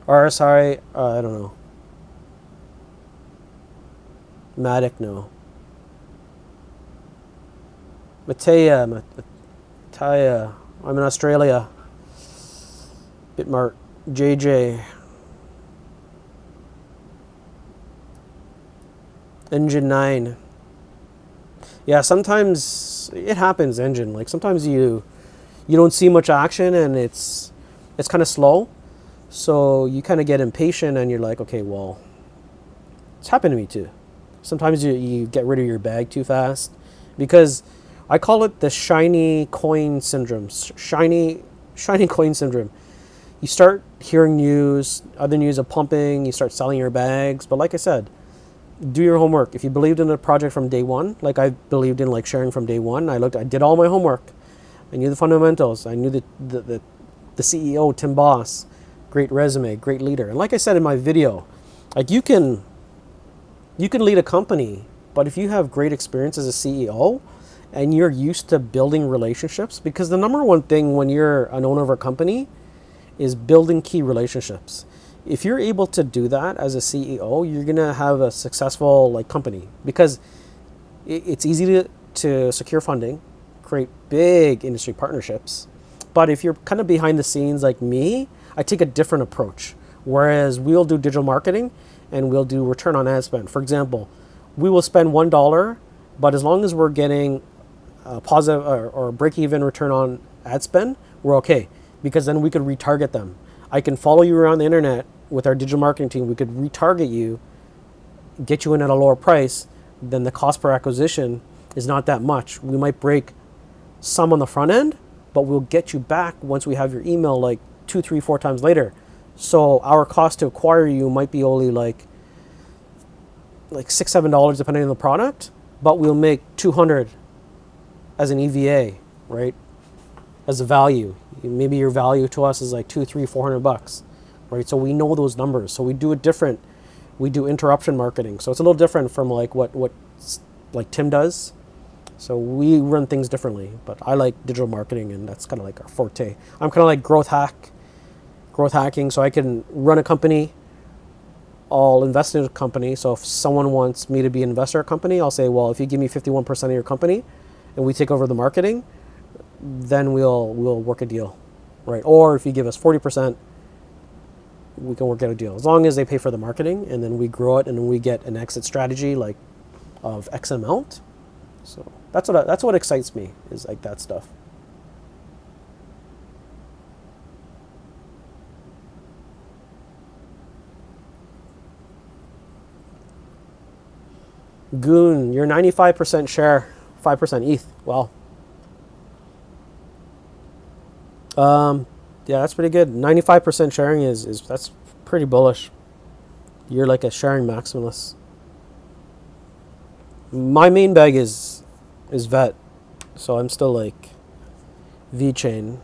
RSI, I don't know. Matic, no. Mataya, I'm in Australia. Bitmart, JJ. Engine 9. Yeah, sometimes it happens, Engine. Like sometimes you don't see much action and it's kind of slow. So you kind of get impatient and you're like, okay, well, it's happened to me too. Sometimes you get rid of your bag too fast because I call it the shiny coin syndrome. Shiny coin syndrome. You start hearing news, other news are pumping, you start selling your bags. But like I said, do your homework. If you believed in the project from day one, like I believed in like sharing from day one, I did all my homework. I knew the fundamentals. I knew the CEO, Tim Boss. Great resume, great leader. And like I said in my video, like you can lead a company, but if you have great experience as a CEO and you're used to building relationships, because the number one thing when you're an owner of a company is building key relationships. If you're able to do that as a CEO, you're gonna have a successful like company because it's easy to secure funding, create big industry partnerships. But if you're kind of behind the scenes like me, I take a different approach. Whereas we'll do digital marketing and we'll do return on ad spend. For example, we will spend $1, but as long as we're getting a positive or break-even return on ad spend, we're okay because then we could retarget them. I can follow you around the internet with our digital marketing team. We could retarget you, get you in at a lower price. Then the cost per acquisition is not that much. We might break some on the front end, but we'll get you back once we have your email like 2, 3, 4 times later. So our cost to acquire you might be only like $6, $7 depending on the product, but we'll make 200 as an EVA, right? As a value. Maybe your value to us is like $200, $300, $400, right? So we know those numbers. So we do it different. We do interruption marketing. So it's a little different from like what like Tim does. So we run things differently, but I like digital marketing and that's kind of like our forte. I'm kind of like growth hacking. So I can run a company. I'll invest in a company. So if someone wants me to be an investor in a company, I'll say, well, if you give me 51% of your company and we take over the marketing, then we'll work a deal, right? Or if you give us 40%, we can work out a deal as long as they pay for the marketing, and then we grow it, and then we get an exit strategy like of X amount. So that's what excites me, is like that stuff. Goon, you're 95% share, 5% ETH. Wow. Yeah, that's pretty good. 95% sharing is that's pretty bullish. You're like a sharing maximalist. My main bag is vet, so I'm still like VeChain.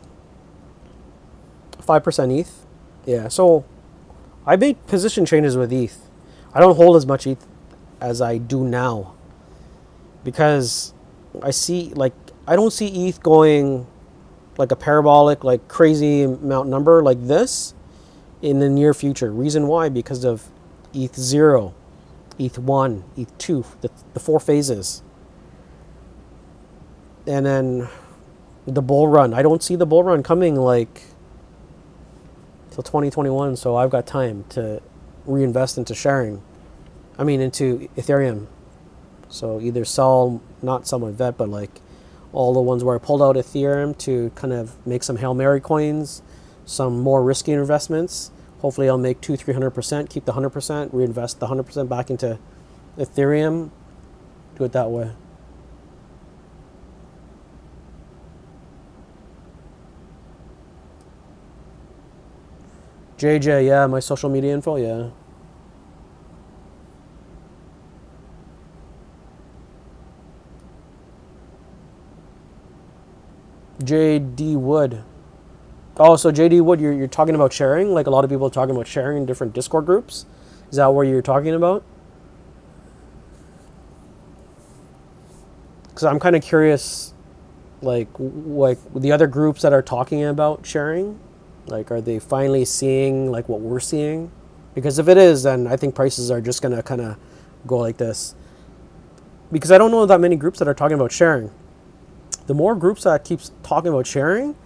5% ETH. Yeah, so I made position changes with ETH. I don't hold as much ETH as I do now because I see like I don't see ETH going like a parabolic, like crazy amount number like this in the near future. Reason why? Because of ETH 0, ETH 1, ETH 2, the four phases. And then the bull run. I don't see the bull run coming like till 2021, so I've got time to reinvest into sharing. I mean, into Ethereum. So either sell, not sell my vet, but like all the ones where I pulled out Ethereum to kind of make some Hail Mary coins, some more risky investments. Hopefully I'll make 200-300%, keep the 100%, reinvest the 100% back into Ethereum. Do it that way. JJ, yeah, my social media info, yeah. JD Wood. Oh, so JD Wood, you're talking about sharing? Like a lot of people are talking about sharing in different Discord groups? Is that what you're talking about? Because I'm kind of curious, like the other groups that are talking about sharing, like are they finally seeing like what we're seeing? Because if it is, then I think prices are just gonna kind of go like this. Because I don't know that many groups that are talking about sharing. The more groups that keeps talking about sharing,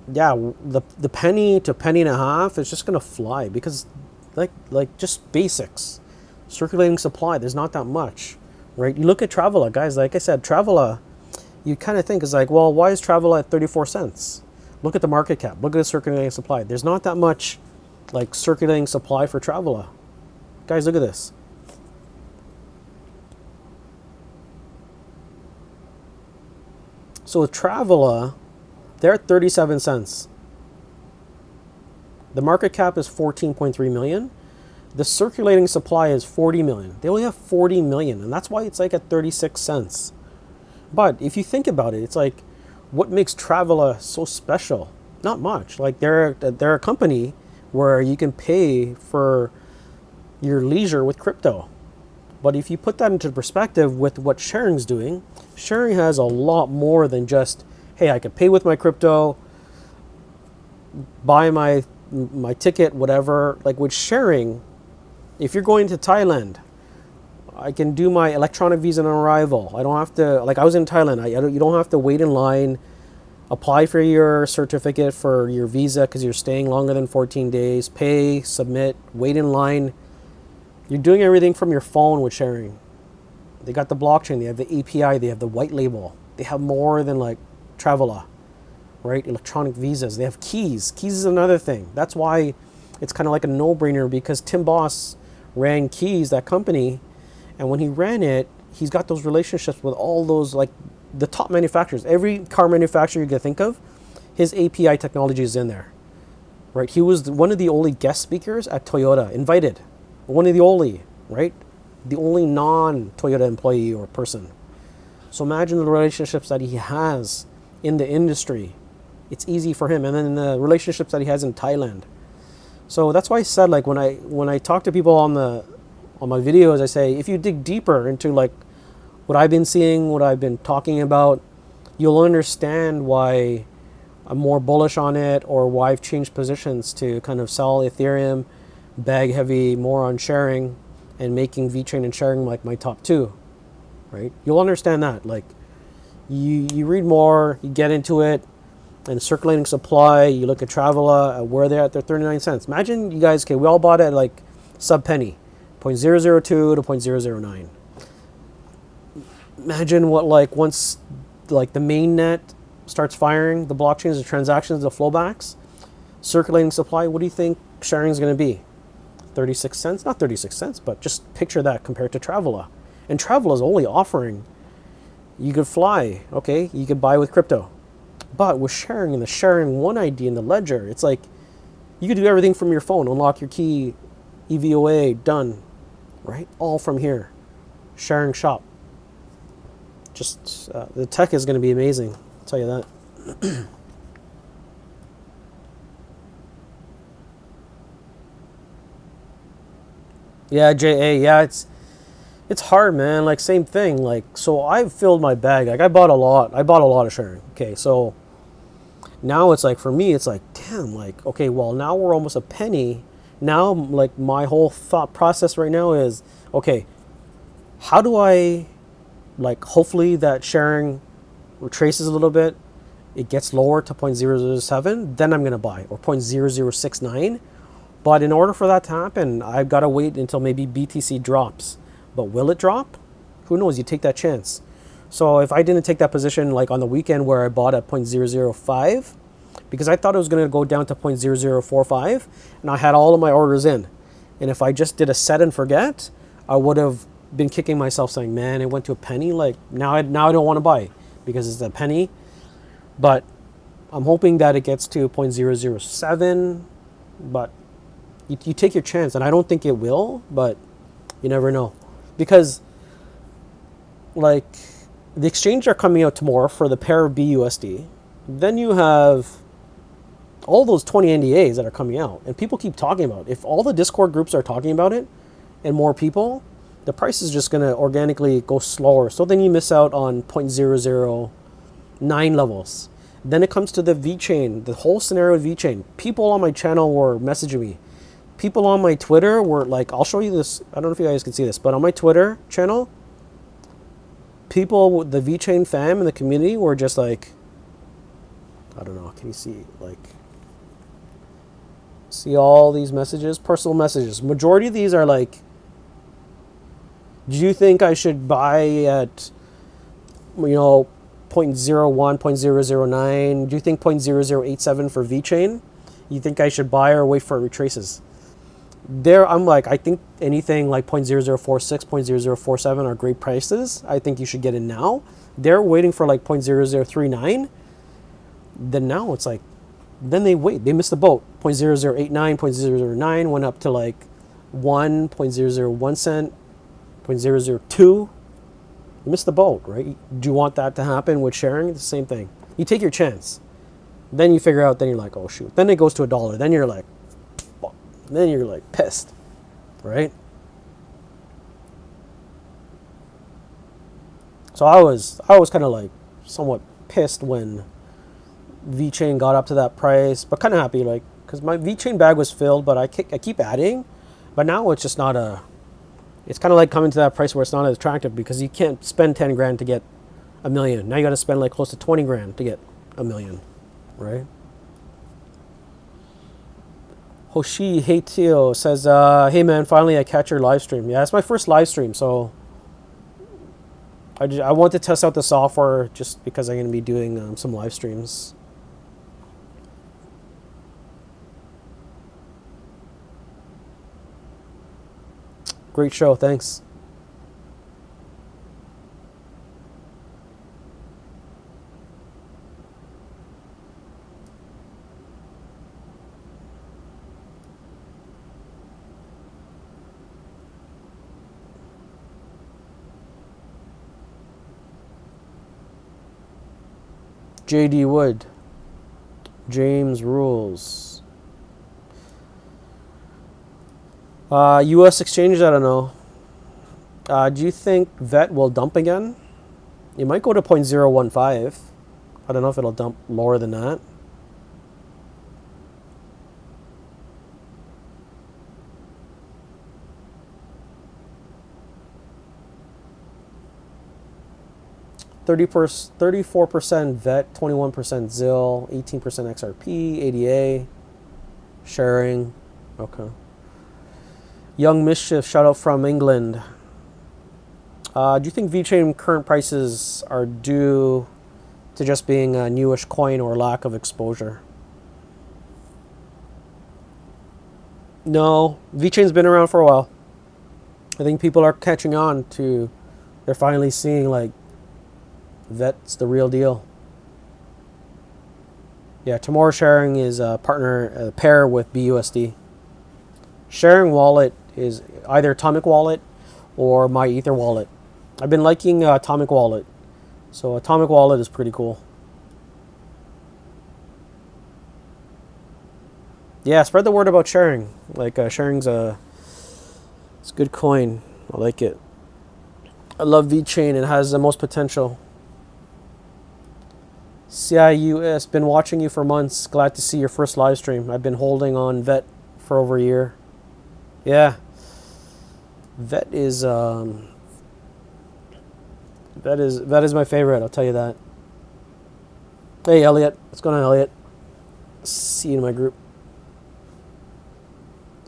yeah, the penny to penny and a half is just gonna fly because, like just basics, circulating supply. There's not that much, right? You look at Travela, guys. Like I said, Travela, you kind of think is like, well, why is Travela at 34 cents? Look at the market cap. Look at the circulating supply. There's not that much, like circulating supply for Travela. Guys, look at this. So with Travela, they're at 37 cents. The market cap is 14.3 million. The circulating supply is 40 million. They only have 40 million, and that's why it's like at 36 cents. But if you think about it, it's like, what makes Travela so special? Not much. Like they're a company where you can pay for your leisure with crypto. But if you put that into perspective with what sharing's doing, sharing has a lot more than just, hey, I can pay with my crypto, buy my ticket, whatever. Like with sharing, if you're going to Thailand, I can do my electronic visa on arrival. I don't have to, like I was in Thailand, you don't have to wait in line, apply for your certificate for your visa because you're staying longer than 14 days, pay, submit, wait in line. You're doing everything from your phone with sharing. They got the blockchain, they have the API, they have the white label. They have more than like Travela, right? Electronic visas. They have keys. Keys is another thing. That's why it's kind of like a no-brainer because Tim Boss ran Keys, that company, and when he ran it, he's got those relationships with all those like the top manufacturers. Every car manufacturer you can think of, his API technology is in there, right? He was one of the only guest speakers at Toyota, invited. One of the only, right? The only non-Toyota employee or person. So imagine the relationships that he has in the industry. It's easy for him. And then the relationships that he has in Thailand. So that's why I said, like when I talk to people on my videos, I say if you dig deeper into like what I've been seeing, what I've been talking about, you'll understand why I'm more bullish on it or why I've changed positions to kind of sell Ethereum, bag heavy, more on sharing, and making VeChain and sharing like my top two, right? You'll understand that. Like You read more, you get into it, and circulating supply. You look at Travela, where they're at their 39 cents. Imagine you guys, okay, we all bought at like sub penny, 0.002 to 0.009. Imagine what, like, once like the main net starts firing the blockchains, the transactions, the flowbacks, circulating supply, what do you think sharing is going to be? 36 cents? Not 36 cents, but just picture that compared to Travela. And Travela is only offering, you could fly, okay, you could buy with crypto. But with sharing and the sharing one ID in the ledger, it's like you could do everything from your phone, unlock your key, EVOA, done, right? All from here. Sharing shop. Just the tech is going to be amazing. I'll tell you that. Yeah, JA. Yeah, it's hard, man. Like, same thing. Like, so I've filled my bag. Like, I bought a lot. I bought a lot of sharing. Okay, so now it's like, for me, it's like, damn. Like, okay, well, now we're almost a penny. Now, like, my whole thought process right now is, okay, how do I, like, hopefully that sharing retraces a little bit, it gets lower to 0.007, then I'm going to buy, or 0.0069. But in order for that to happen, I've got to wait until maybe BTC drops. But will it drop? Who knows? You take that chance. So if I didn't take that position like on the weekend where I bought at 0.005, because I thought it was going to go down to 0.0045, and I had all of my orders in. And if I just did a set and forget, I would have been kicking myself saying, man, it went to a penny. Like, now I don't want to buy because it's a penny. But I'm hoping that it gets to 0.007. But you take your chance, and I don't think it will, but you never know. Because, like, the exchanges are coming out tomorrow for the pair of BUSD. Then you have all those 20 NDAs that are coming out, and people keep talking about it. If all the Discord groups are talking about it, and more people, the price is just going to organically go slower. So then you miss out on 0.009 levels. Then it comes to the VeChain, the whole scenario with VeChain. People on my channel were messaging me. People on my Twitter were like, I'll show you this. I don't know if you guys can see this, but on my Twitter channel, people, the VeChain fam in the community were just like, I don't know, can you see, like, see all these messages, personal messages. Majority of these are like, do you think I should buy at, you know, 0.01, 0.009? Do you think 0.0087 for VeChain? You think I should buy or wait for it retraces? There, I'm like, I think anything like 0.0046, 0.0047 are great prices. I think you should get in now. They're waiting for like 0.0039. Then now it's like, then they wait. They missed the boat. 0.0089, 0.009 went up to like 1.001 cent, 0.002. You missed the boat, right? Do you want that to happen with sharing? It's the same thing. You take your chance. Then you figure out, then you're like, oh shoot. Then it goes to $1. Then you're like, then you're like pissed, right? So I was kind of like somewhat pissed when VeChain got up to that price, but kind of happy, like, because my VeChain bag was filled, but I keep adding, but now it's just not a. It's kind of like coming to that price where it's not as attractive because you can't spend 10 grand to get a million. Now you got to spend like close to 20 grand to get a million, right? Hoshi Heitio says, hey man, finally I catch your live stream. Yeah, it's my first live stream, so I want to test out the software just because I'm going to be doing some live streams. Great show, thanks. JD Wood. James Rules. US exchanges, I don't know. Do you think VET will dump again? It might go to 0.015. I don't know if it'll dump lower than that. 34% VET, 21% ZIL, 18% XRP, ADA, sharing. Okay. Young Mischief, shout out from England. Do you think VeChain current prices are due to just being a newish coin or lack of exposure? No, VeChain's been around for a while. I think people are catching on to, they're finally seeing like that's the real deal. Yeah, Tomorrow Sharing is a pair with BUSD. Sharing wallet is either Atomic Wallet or My Ether wallet. I've been liking Atomic Wallet. So Atomic Wallet is pretty cool. Yeah, spread the word about sharing. Like sharing's it's a good coin. I like it. I love VeChain. It has the most potential. CIUS, been watching you for months. Glad to see your first live stream. I've been holding on VET for over a year. Yeah. VET is my favorite, I'll tell you that. Hey Elliot. What's going on, Elliot? See you in my group.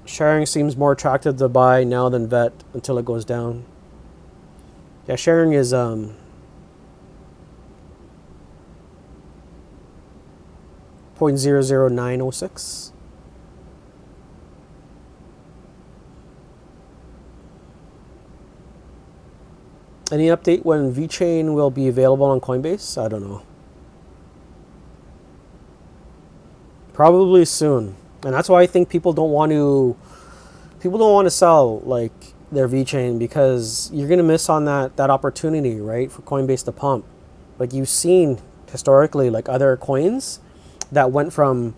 Sharing seems more attractive to buy now than VET until it goes down. Yeah, sharing is 0.00906. Any update when VeChain will be available on Coinbase? I don't know. Probably soon. And that's why I think people don't want to sell like their VeChain, because you're going to miss on that opportunity, right, for Coinbase to pump. Like you've seen historically like other coins that went from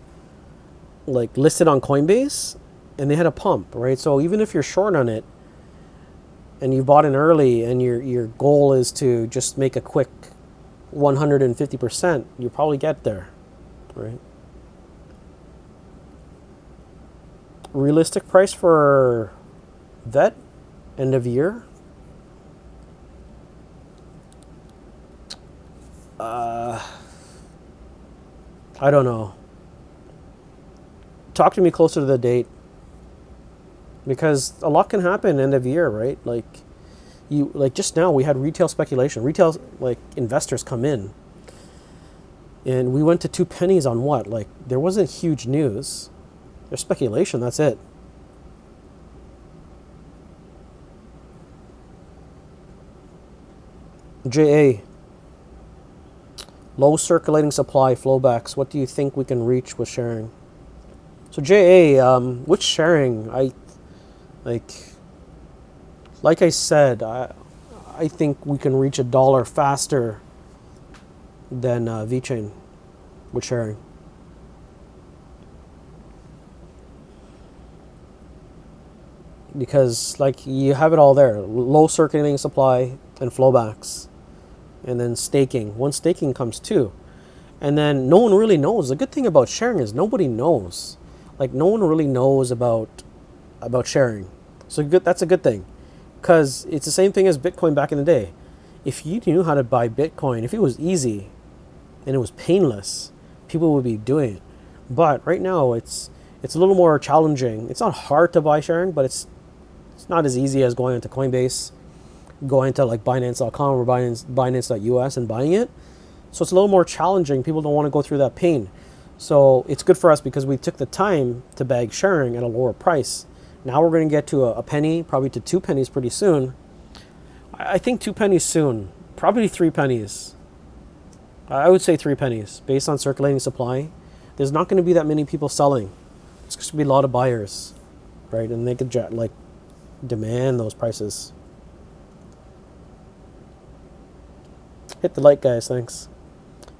like listed on Coinbase and they had a pump, right? So even if you're short on it and you bought in early and your goal is to just make a quick 150%, you probably get there, right? Realistic price for VET end of year? I don't know. Talk to me closer to the date, because a lot can happen end of year, right? Like just now we had retail speculation. Retail like investors come in, and we went to 2 pennies on what? Like there wasn't huge news. There's speculation. That's it. JA. Low circulating supply flowbacks. What do you think we can reach with sharing? So JA, which sharing? Like I said, I think we can reach $1 faster than VeChain with sharing. Because like you have it all there: low circulating supply and flowbacks, and then staking. Once staking comes too, and then no one really knows. The good thing about sharing is nobody knows. Like no one really knows about sharing. So good. That's a good thing, because it's the same thing as Bitcoin back in the day. If you knew how to buy Bitcoin, if it was easy and it was painless, people would be doing it. But right now it's a little more challenging. It's not hard to buy sharing, but it's not as easy as going into Coinbase, going to like Binance.com or Binance.us and buying it. So it's a little more challenging. People don't want to go through that pain. So it's good for us because we took the time to bag sharing at a lower price. Now we're going to get to a penny, probably to 2 pennies pretty soon. I think 2 pennies soon, probably 3 pennies. I would say 3 pennies based on circulating supply. There's not going to be that many people selling. It's going to be a lot of buyers, right? And they could like demand those prices. Hit the like, guys. Thanks.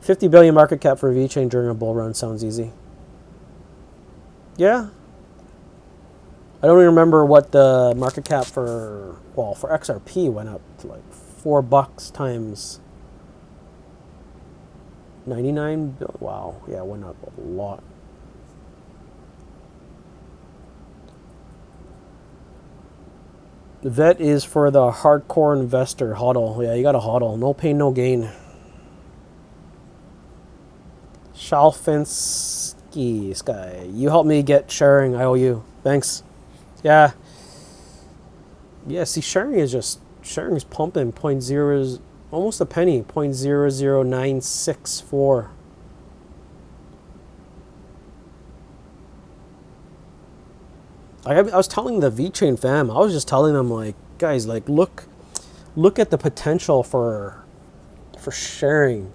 50 billion market cap for VeChain during a bull run sounds easy. Yeah. I don't even remember what the market cap for XRP went up to like $4 times 99 billion. Wow. Yeah, it went up a lot. VET is for the hardcore investor. HODL. Yeah, you got to HODL. No pain, no gain. Shalfinsky Sky. You helped me get sharing. I owe you. Thanks. Yeah. Yeah, see, sharing is pumping point zeros, almost a penny, 0.00964. I was telling the VeChain fam, I was just telling them, like, guys, like, look at the potential for sharing,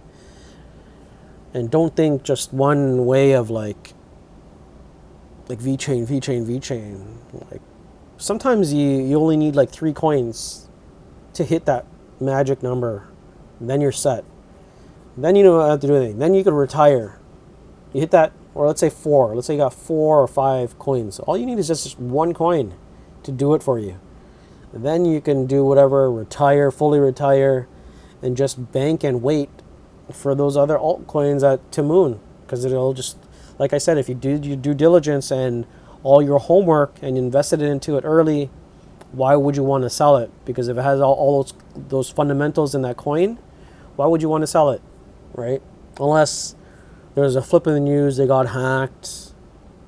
and don't think just one way of like VeChain. Like, sometimes you only need like 3 coins to hit that magic number, and then you're set. Then you don't have to do anything. Then you could retire. You hit that, or let's say 4. Let's say you got 4 or 5 coins. All you need is just 1 coin to do it for you. And then you can do whatever, retire, fully retire, and just bank and wait for those other altcoins to moon. Because it'll just, like I said, if you do your due diligence and all your homework and invested into it early, why would you want to sell it? Because if it has all those fundamentals in that coin, why would you want to sell it, right? Unless there's a flip in the news, they got hacked,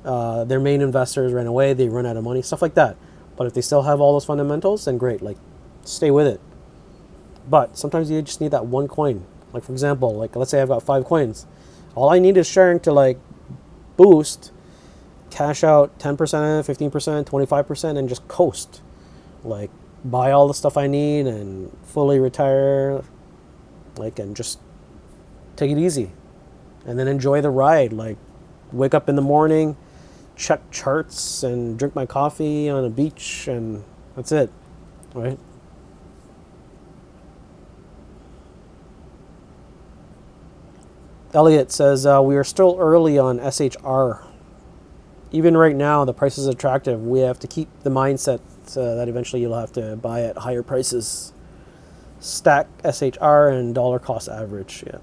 their main investors ran away, they run out of money, stuff like that. But if they still have all those fundamentals, then great, like, stay with it. But sometimes you just need that 1 coin. Like, for example, like, let's say I've got 5 coins. All I need is sharing to like boost, cash out 10%, 15%, 25%, and just coast. Like, buy all the stuff I need and fully retire, like, and just take it easy. And then enjoy the ride. Like, wake up in the morning, check charts, and drink my coffee on a beach, and that's it, right? Elliot says, we are still early on SHR. Even right now, the price is attractive. We have to keep the mindset that eventually you'll have to buy at higher prices. Stack SHR and dollar cost average, yeah.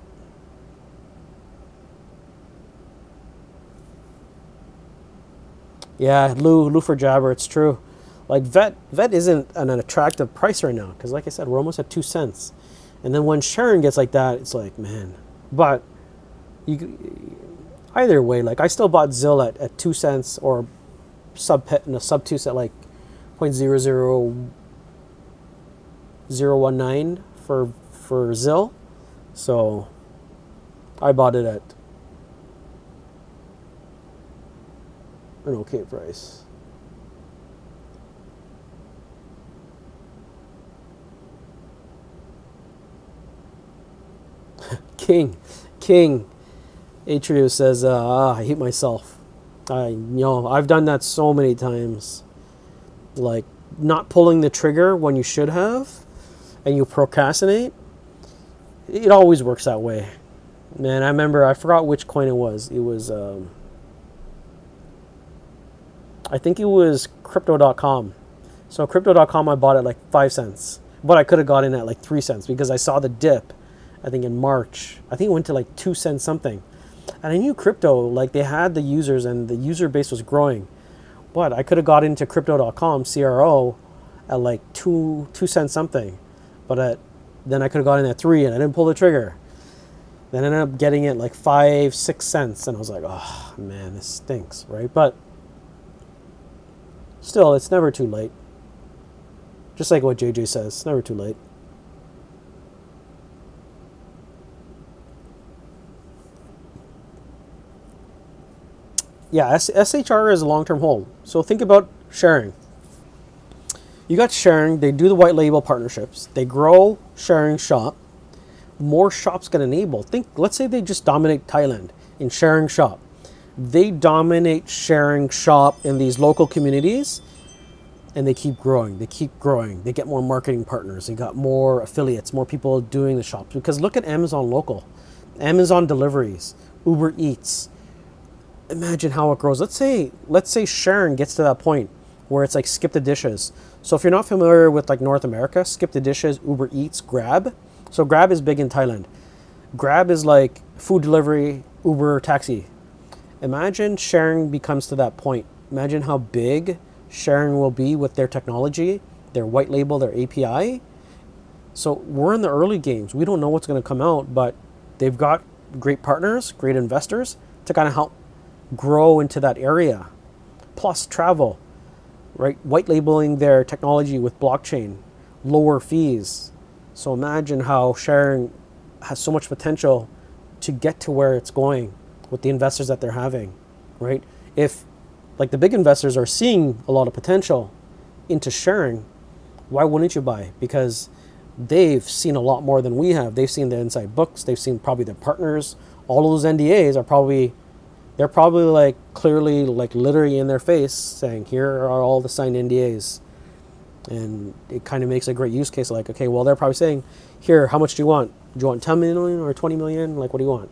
Yeah, Lou for Jabber, it's true. Like, vet isn't an attractive price right now, because like I said, we're almost at 2 cents. And then when sharing gets like that, it's like, man. But either way, like, I still bought ZIL at 2 cents, or sub 2 cent, like 0.00019 for ZIL. So I bought it at an okay price. King Atrio says, I hate myself. I've done that so many times. Like, not pulling the trigger when you should have, and you procrastinate. It always works that way. Man, I remember, I forgot which coin it was. It was, I think it was crypto.com. So crypto.com, I bought it like 5 cents. But I could have got in at like 3 cents because I saw the dip, I think in March. I think it went to like 2 cents something. And I knew crypto, like, they had the users and the user base was growing. But I could have got into crypto.com, CRO, at like 2 cents something. But then I could have got in at 3 and I didn't pull the trigger. Then I ended up getting it like 5, 6 cents. And I was like, oh man, this stinks, right? But still, it's never too late. Just like what JJ says, it's never too late. Yeah, SHR is a long-term hold. So think about sharing. You got sharing, they do the white label partnerships. They grow sharing shop. More shops get enabled. Let's say they just dominate Thailand in sharing shop. They dominate sharing shop in these local communities, and they keep growing. They keep growing. They get more marketing partners. They got more affiliates, more people doing the shops. Because look at Amazon Local, Amazon Deliveries, Uber Eats. Imagine how it grows. Let's say sharing gets to that point where it's like skip the dishes. So if you're not familiar with like North America, skip the dishes, Uber Eats, Grab. So Grab is big in Thailand. Grab is like food delivery, Uber, taxi. Imagine sharing becomes to that point. Imagine how big sharing will be with their technology, their white label, their API. So we're in the early games. We don't know what's going to come out, but they've got great partners, great investors to kind of help grow into that area. Plus travel, right? White labeling their technology with blockchain, lower fees. So imagine how sharing has so much potential to get to where it's going with the investors that they're having, right? If like the big investors are seeing a lot of potential into sharing, why wouldn't you buy? Because they've seen a lot more than we have. They've seen the inside books. They've seen probably their partners. All of those NDAs are probably, they're probably like clearly like literally in their face saying, here are all the signed NDAs. And it kind of makes a great use case. Like, okay, well, they're probably saying, here, how much do you want? Do you want 10 million or 20 million? Like, what do you want?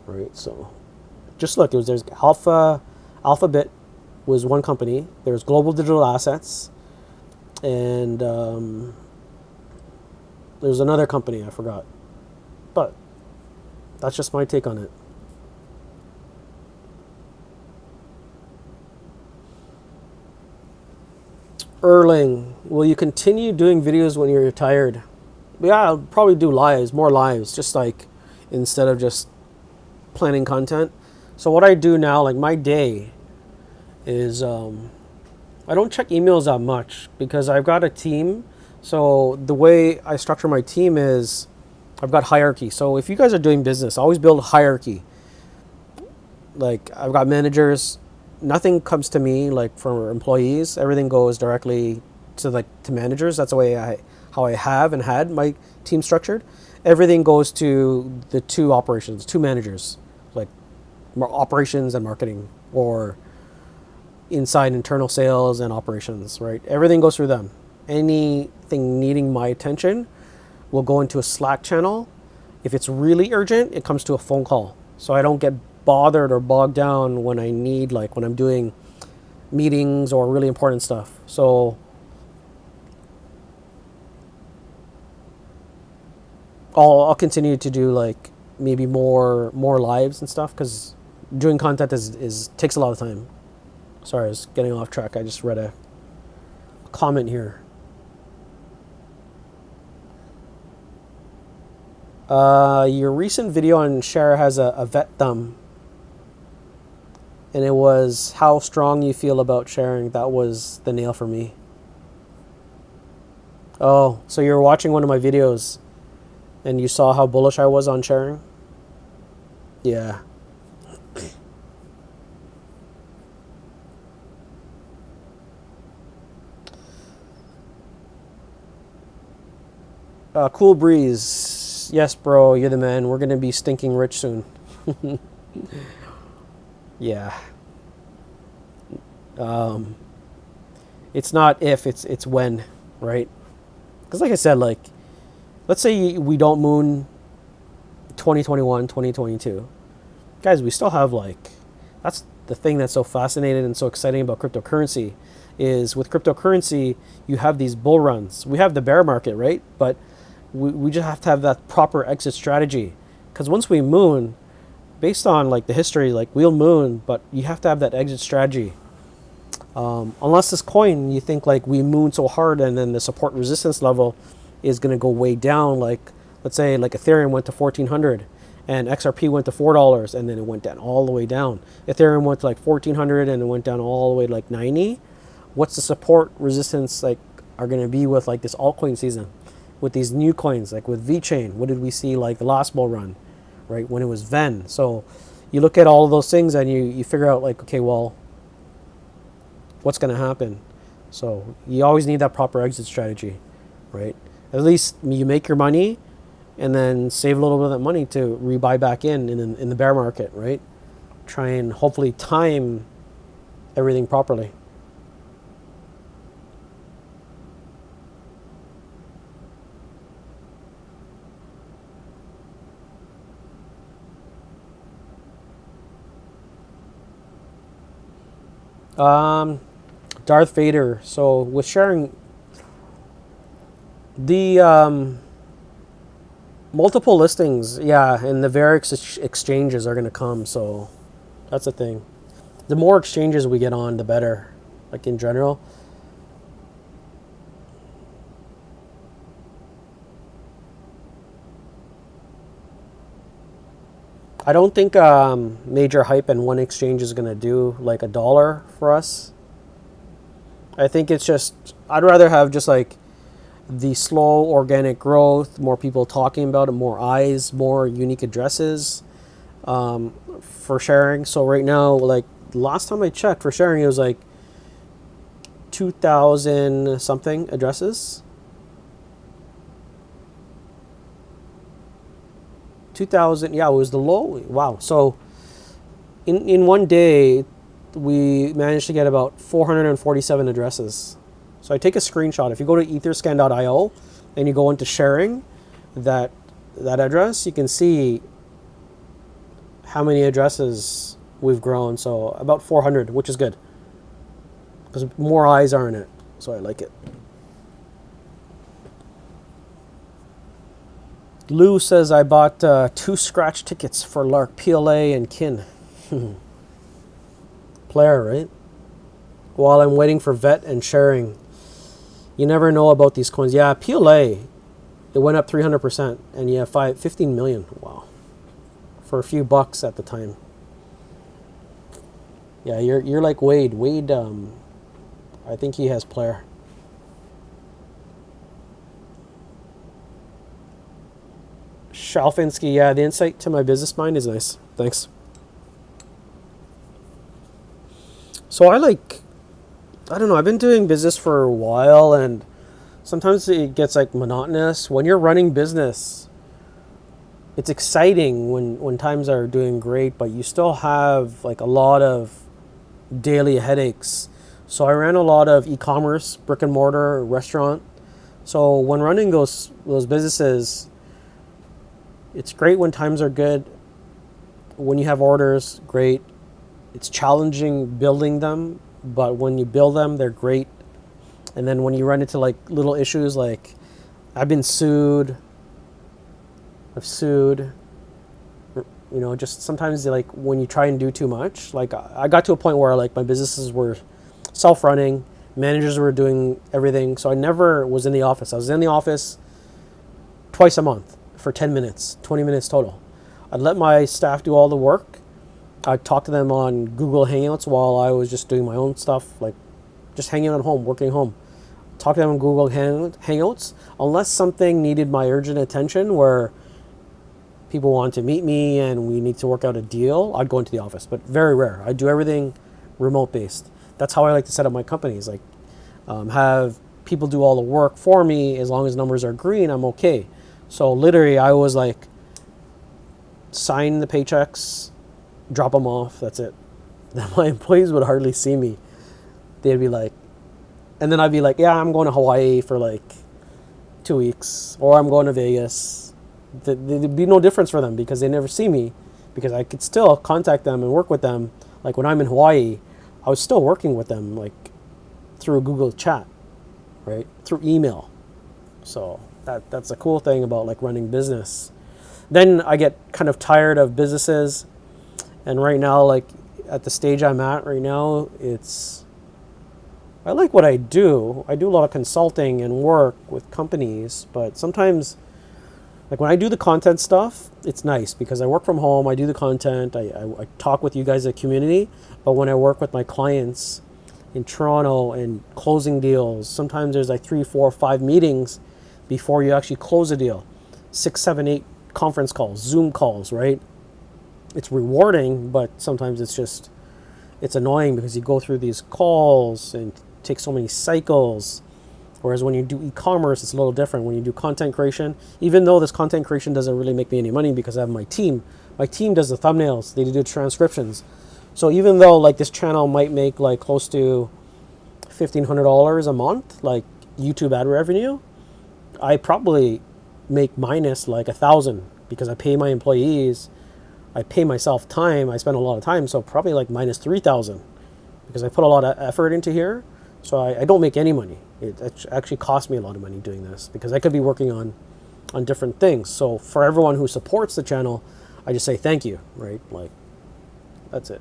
Right. So just look, there's Alphabet was one company. There's Global Digital Assets, and there's another company I forgot. But that's just my take on it. Erling, will you continue doing videos when you're retired? Yeah, I'll probably do lives, more lives, just like instead of just planning content. So what I do now, like my day, is I don't check emails that much because I've got a team. So the way I structure my team is I've got hierarchy. So if you guys are doing business, always build a hierarchy. Like I've got managers. Nothing comes to me like for employees. Everything goes directly to managers. That's the way how I have and had my team structured. Everything goes to the two managers, like operations and marketing, or inside internal sales and operations, right? Everything goes through them. Anything needing my attention will go into a Slack channel. If it's really urgent, it comes to a phone call. So I don't get bothered or bogged down when I need, like when I'm doing meetings or really important stuff. So I'll continue to do like maybe more lives and stuff because doing content is takes a lot of time. Sorry, I was getting off track. I just read a comment here. Your recent video on Share has a vet thumb, and it was how strong you feel about sharing. That was the nail for me. Oh, so you're watching one of my videos, and you saw how bullish I was on sharing? Yeah. Cool Breeze. Yes, bro, you're the man. We're going to be stinking rich soon. Yeah. It's not if, it's when, right? Because like I said, like, let's say we don't moon 2021, 2022. Guys, we still have like, that's the thing that's so fascinating and so exciting about cryptocurrency is with cryptocurrency, you have these bull runs. We have the bear market, right? But we just have to have that proper exit strategy. Because once we moon, based on like the history, like we'll moon, but you have to have that exit strategy. Unless this coin, you think like we moon so hard and then the support resistance level is going to go way down. Like, let's say like Ethereum went to 1400 and XRP went to $4 and then it went down all the way down. Ethereum went to like 1400 and it went down all the way to like 90. What's the support resistance like are going to be with like this altcoin season? With these new coins, like with VeChain, what did we see like the last bull run, right? When it was Ven. So you look at all of those things and you figure out like, okay, well, what's going to happen? So you always need that proper exit strategy, right? At least you make your money and then save a little bit of that money to rebuy back in the bear market, right? Try and hopefully time everything properly. Darth Vader. So with sharing the multiple listings, yeah, and the various exchanges are going to come. So that's the thing. The more exchanges we get on, the better. Like in general. I don't think major hype and one exchange is gonna do like $1 for us. I think it's just I'd rather have just like the slow organic growth, more people talking about it, more eyes, more unique addresses for sharing. So right now, like last time I checked for sharing, it was like 2,000 something addresses. 2,000, yeah, it was the low. Wow. So in one day, we managed to get about 447 addresses. So I take a screenshot. If you go to etherscan.io and you go into sharing that address, you can see how many addresses we've grown. So about 400, which is good because more eyes are in it. So I like it. Lou says I bought 2 scratch tickets for Lark, PLA and Kin. Player, right? While I'm waiting for vet and sharing. You never know about these coins. Yeah, PLA, it went up 300%, and yeah, 15 million. Wow, for a few bucks at the time. Yeah, you're like Wade. Wade, I think he has player. Shalfinsky, yeah, the insight to my business mind is nice. Thanks. So I don't know, I've been doing business for a while, and sometimes it gets like monotonous. When you're running business, it's exciting when times are doing great, but you still have like a lot of daily headaches. So I ran a lot of e-commerce, brick and mortar, restaurant. So when running those businesses, it's great when times are good. When you have orders, great. It's challenging building them, but when you build them, they're great. And then when you run into like little issues, like I've been sued, I've sued, just sometimes like when you try and do too much, like I got to a point where like my businesses were self-running, managers were doing everything. So I never was in the office. I was in the office twice a month for 10 minutes, 20 minutes total. I'd let my staff do all the work. I'd talk to them on Google Hangouts while I was just doing my own stuff, like just hanging out at home, working at home. Talk to them on Google Hangouts, unless something needed my urgent attention where people want to meet me and we need to work out a deal, I'd go into the office, but very rare. I do everything remote based. That's how I like to set up my companies. Like have people do all the work for me. As long as numbers are green, I'm okay. So literally I was like, sign the paychecks, drop them off, that's it. Then my employees would hardly see me. They'd be like, and then I'd be like, yeah, I'm going to Hawaii for like 2 weeks, or I'm going to Vegas. There'd be no difference for them because they never see me, because I could still contact them and work with them. Like when I'm in Hawaii, I was still working with them like through Google Chat, right? Through email. So that's a cool thing about like running business. Then I get kind of tired of businesses, and right now, like at the stage I'm at right now, I like what I do. I do a lot of consulting and work with companies, but sometimes, like when I do the content stuff, it's nice because I work from home, I do the content, I talk with you guys as a community, but when I work with my clients in Toronto and closing deals, sometimes there's like 3, 4, 5 meetings before you actually close a deal. 6, 7, 8 conference calls, Zoom calls, right? It's rewarding, but sometimes it's annoying because you go through these calls and take so many cycles. Whereas when you do e-commerce, it's a little different. When you do content creation, even though this content creation doesn't really make me any money because I have my team does the thumbnails, they do transcriptions. So even though like this channel might make like close to $1,500 a month, like YouTube ad revenue, I probably make minus like 1,000 because I pay my employees, I pay myself time, I spend a lot of time, so probably like minus 3,000 because I put a lot of effort into here. So I don't make any money. It actually costs me a lot of money doing this because I could be working on different things. So for everyone who supports the channel, I just say thank you, right? Like, that's it.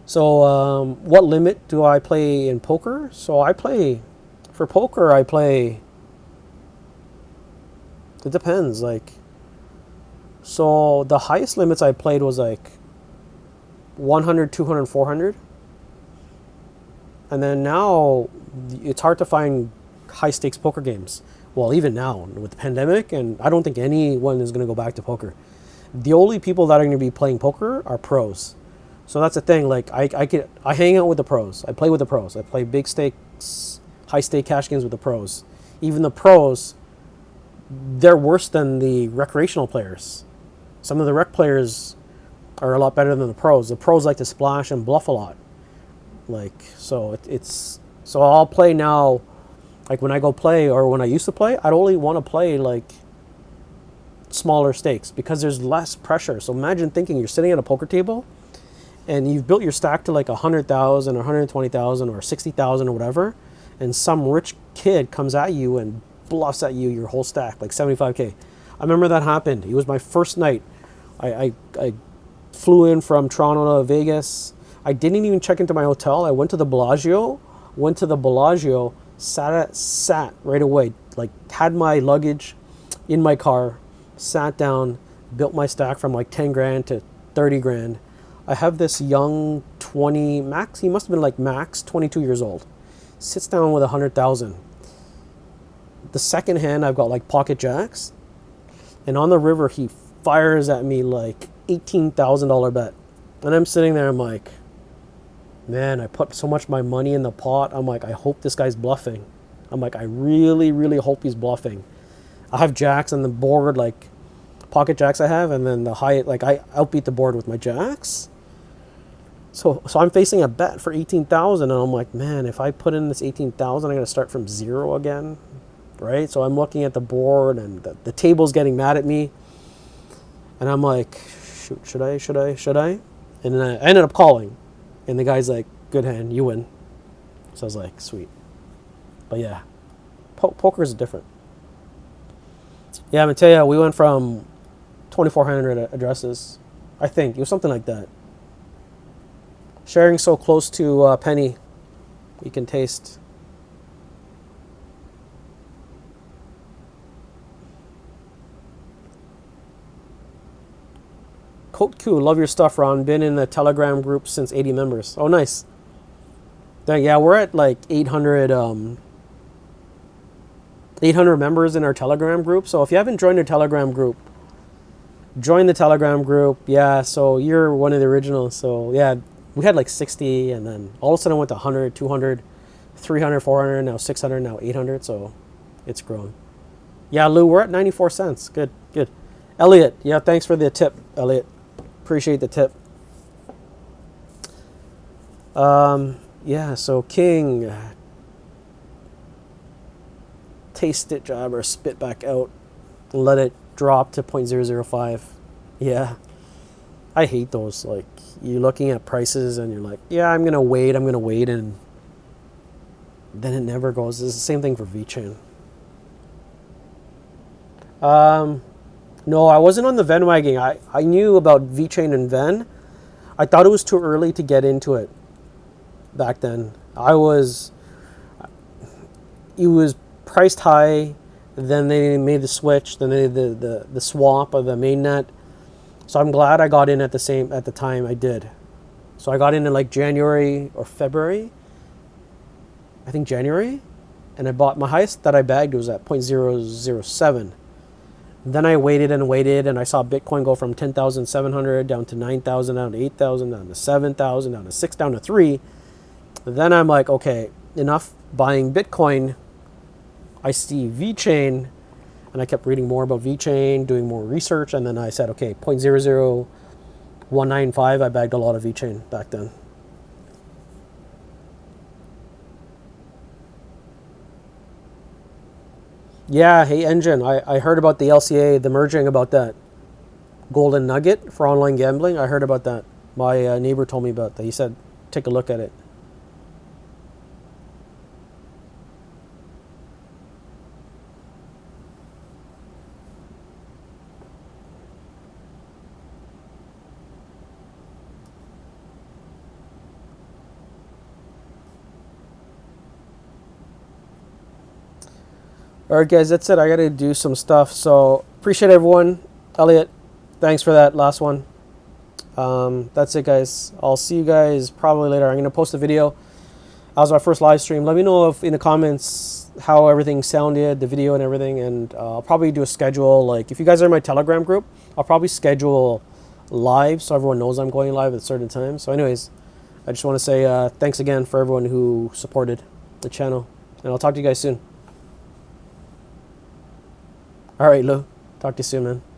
So what limit do I play in poker? So for poker, it depends. Like So the highest limits I played was like 100, 200, 400. And then now it's hard to find high stakes poker games. Well, even now with the pandemic, and I don't think anyone is going to go back to poker. The only people that are going to be playing poker are pros. So that's the thing. Like I hang out with the pros. I play with the pros. I play big stakes, high stake cash games with the pros. Even the pros, they're worse than the recreational players. Some of the rec players are a lot better than the pros. The pros like to splash and bluff a lot. Like it's so I'll play now. Like when I go play or when I used to play, I'd only want to play like smaller stakes because there's less pressure. So imagine thinking you're sitting at a poker table and you've built your stack to like 100,000 or 120,000 or 60,000 or whatever, and some rich kid comes at you and bluffs at you your whole stack like 75K. I remember that happened. It was my first night. I flew in from Toronto to Vegas. I didn't even check into my hotel. I went to the Bellagio, sat right away, like had my luggage in my car, sat down, built my stack from like 10 grand to 30 grand. I have this young 20, max, he must have been like max 22 years old, sits down with 100,000. The second hand, I've got like pocket jacks, and on the river, he fires at me like $18,000 bet. And I'm sitting there, I'm like, man, I put so much of my money in the pot. I'm like, I hope this guy's bluffing. I'm like, I really, really hope he's bluffing. I have jacks on the board, like pocket jacks I have, and then the high, like I outbeat the board with my jacks. So I'm facing a bet for 18,000, and I'm like, man, if I put in this 18,000, I'm gonna start from zero again, right? So I'm looking at the board, and the table's getting mad at me, and I'm like, shoot, should I? And then I ended up calling. And the guy's like, good hand, you win. So I was like, sweet. But yeah, poker is different. Yeah, I'm going to tell you, we went from 2,400 addresses. I think. It was something like that. Sharing so close to Penny, you can taste. Coat Q, love your stuff, Ron. Been in the Telegram group since 80 members. Oh, nice. Yeah, we're at like 800 members in our Telegram group. So if you haven't joined our Telegram group, join the Telegram group. Yeah, so you're one of the originals. So yeah, we had like 60, and then all of a sudden it went to 100, 200, 300, 400, now 600, now 800. So it's grown. Yeah, Lou, we're at 94 cents. Good, good. Elliot, yeah, thanks for the tip, Elliot. Appreciate the tip. Yeah, so King, taste it, jabber, spit back out, let it drop to 0.005. Yeah, I hate those. Like, you're looking at prices and you're like, yeah, I'm gonna wait, and then it never goes. It's the same thing for VeChain. No, I wasn't on the Ven wagon. I knew about VeChain and Ven. I thought it was too early to get into it back then. It was priced high, then they made the switch, then they did the swap of the mainnet. So I'm glad I got in at the time I did. So I got in like January or February. I think January. And I bought, my highest that I bagged was at 0.007. Then I waited, and I saw Bitcoin go from 10,700 down to 9,000, down to 8,000, down to 7,000, down to 6, down to 3. Then I'm like, okay, enough buying Bitcoin. I see VeChain, and I kept reading more about VeChain, doing more research, and then I said, okay, 0.00195, I bagged a lot of VeChain back then. Yeah, hey Engine, I heard about the LCA, the merging about that. Golden Nugget for online gambling, I heard about that. My neighbor told me about that. He said, take a look at it. All right, guys, that's it. I got to do some stuff. So appreciate everyone. Elliot, thanks for that last one. That's it, guys. I'll see you guys probably later. I'm gonna post a video. That was our first live stream. Let me know if in the comments how everything sounded, the video and everything, and I'll probably do a schedule. Like if you guys are in my Telegram group, I'll probably schedule live so everyone knows I'm going live at certain times. So, anyways, I just want to say thanks again for everyone who supported the channel, and I'll talk to you guys soon. All right, Lou. Talk to you soon, man.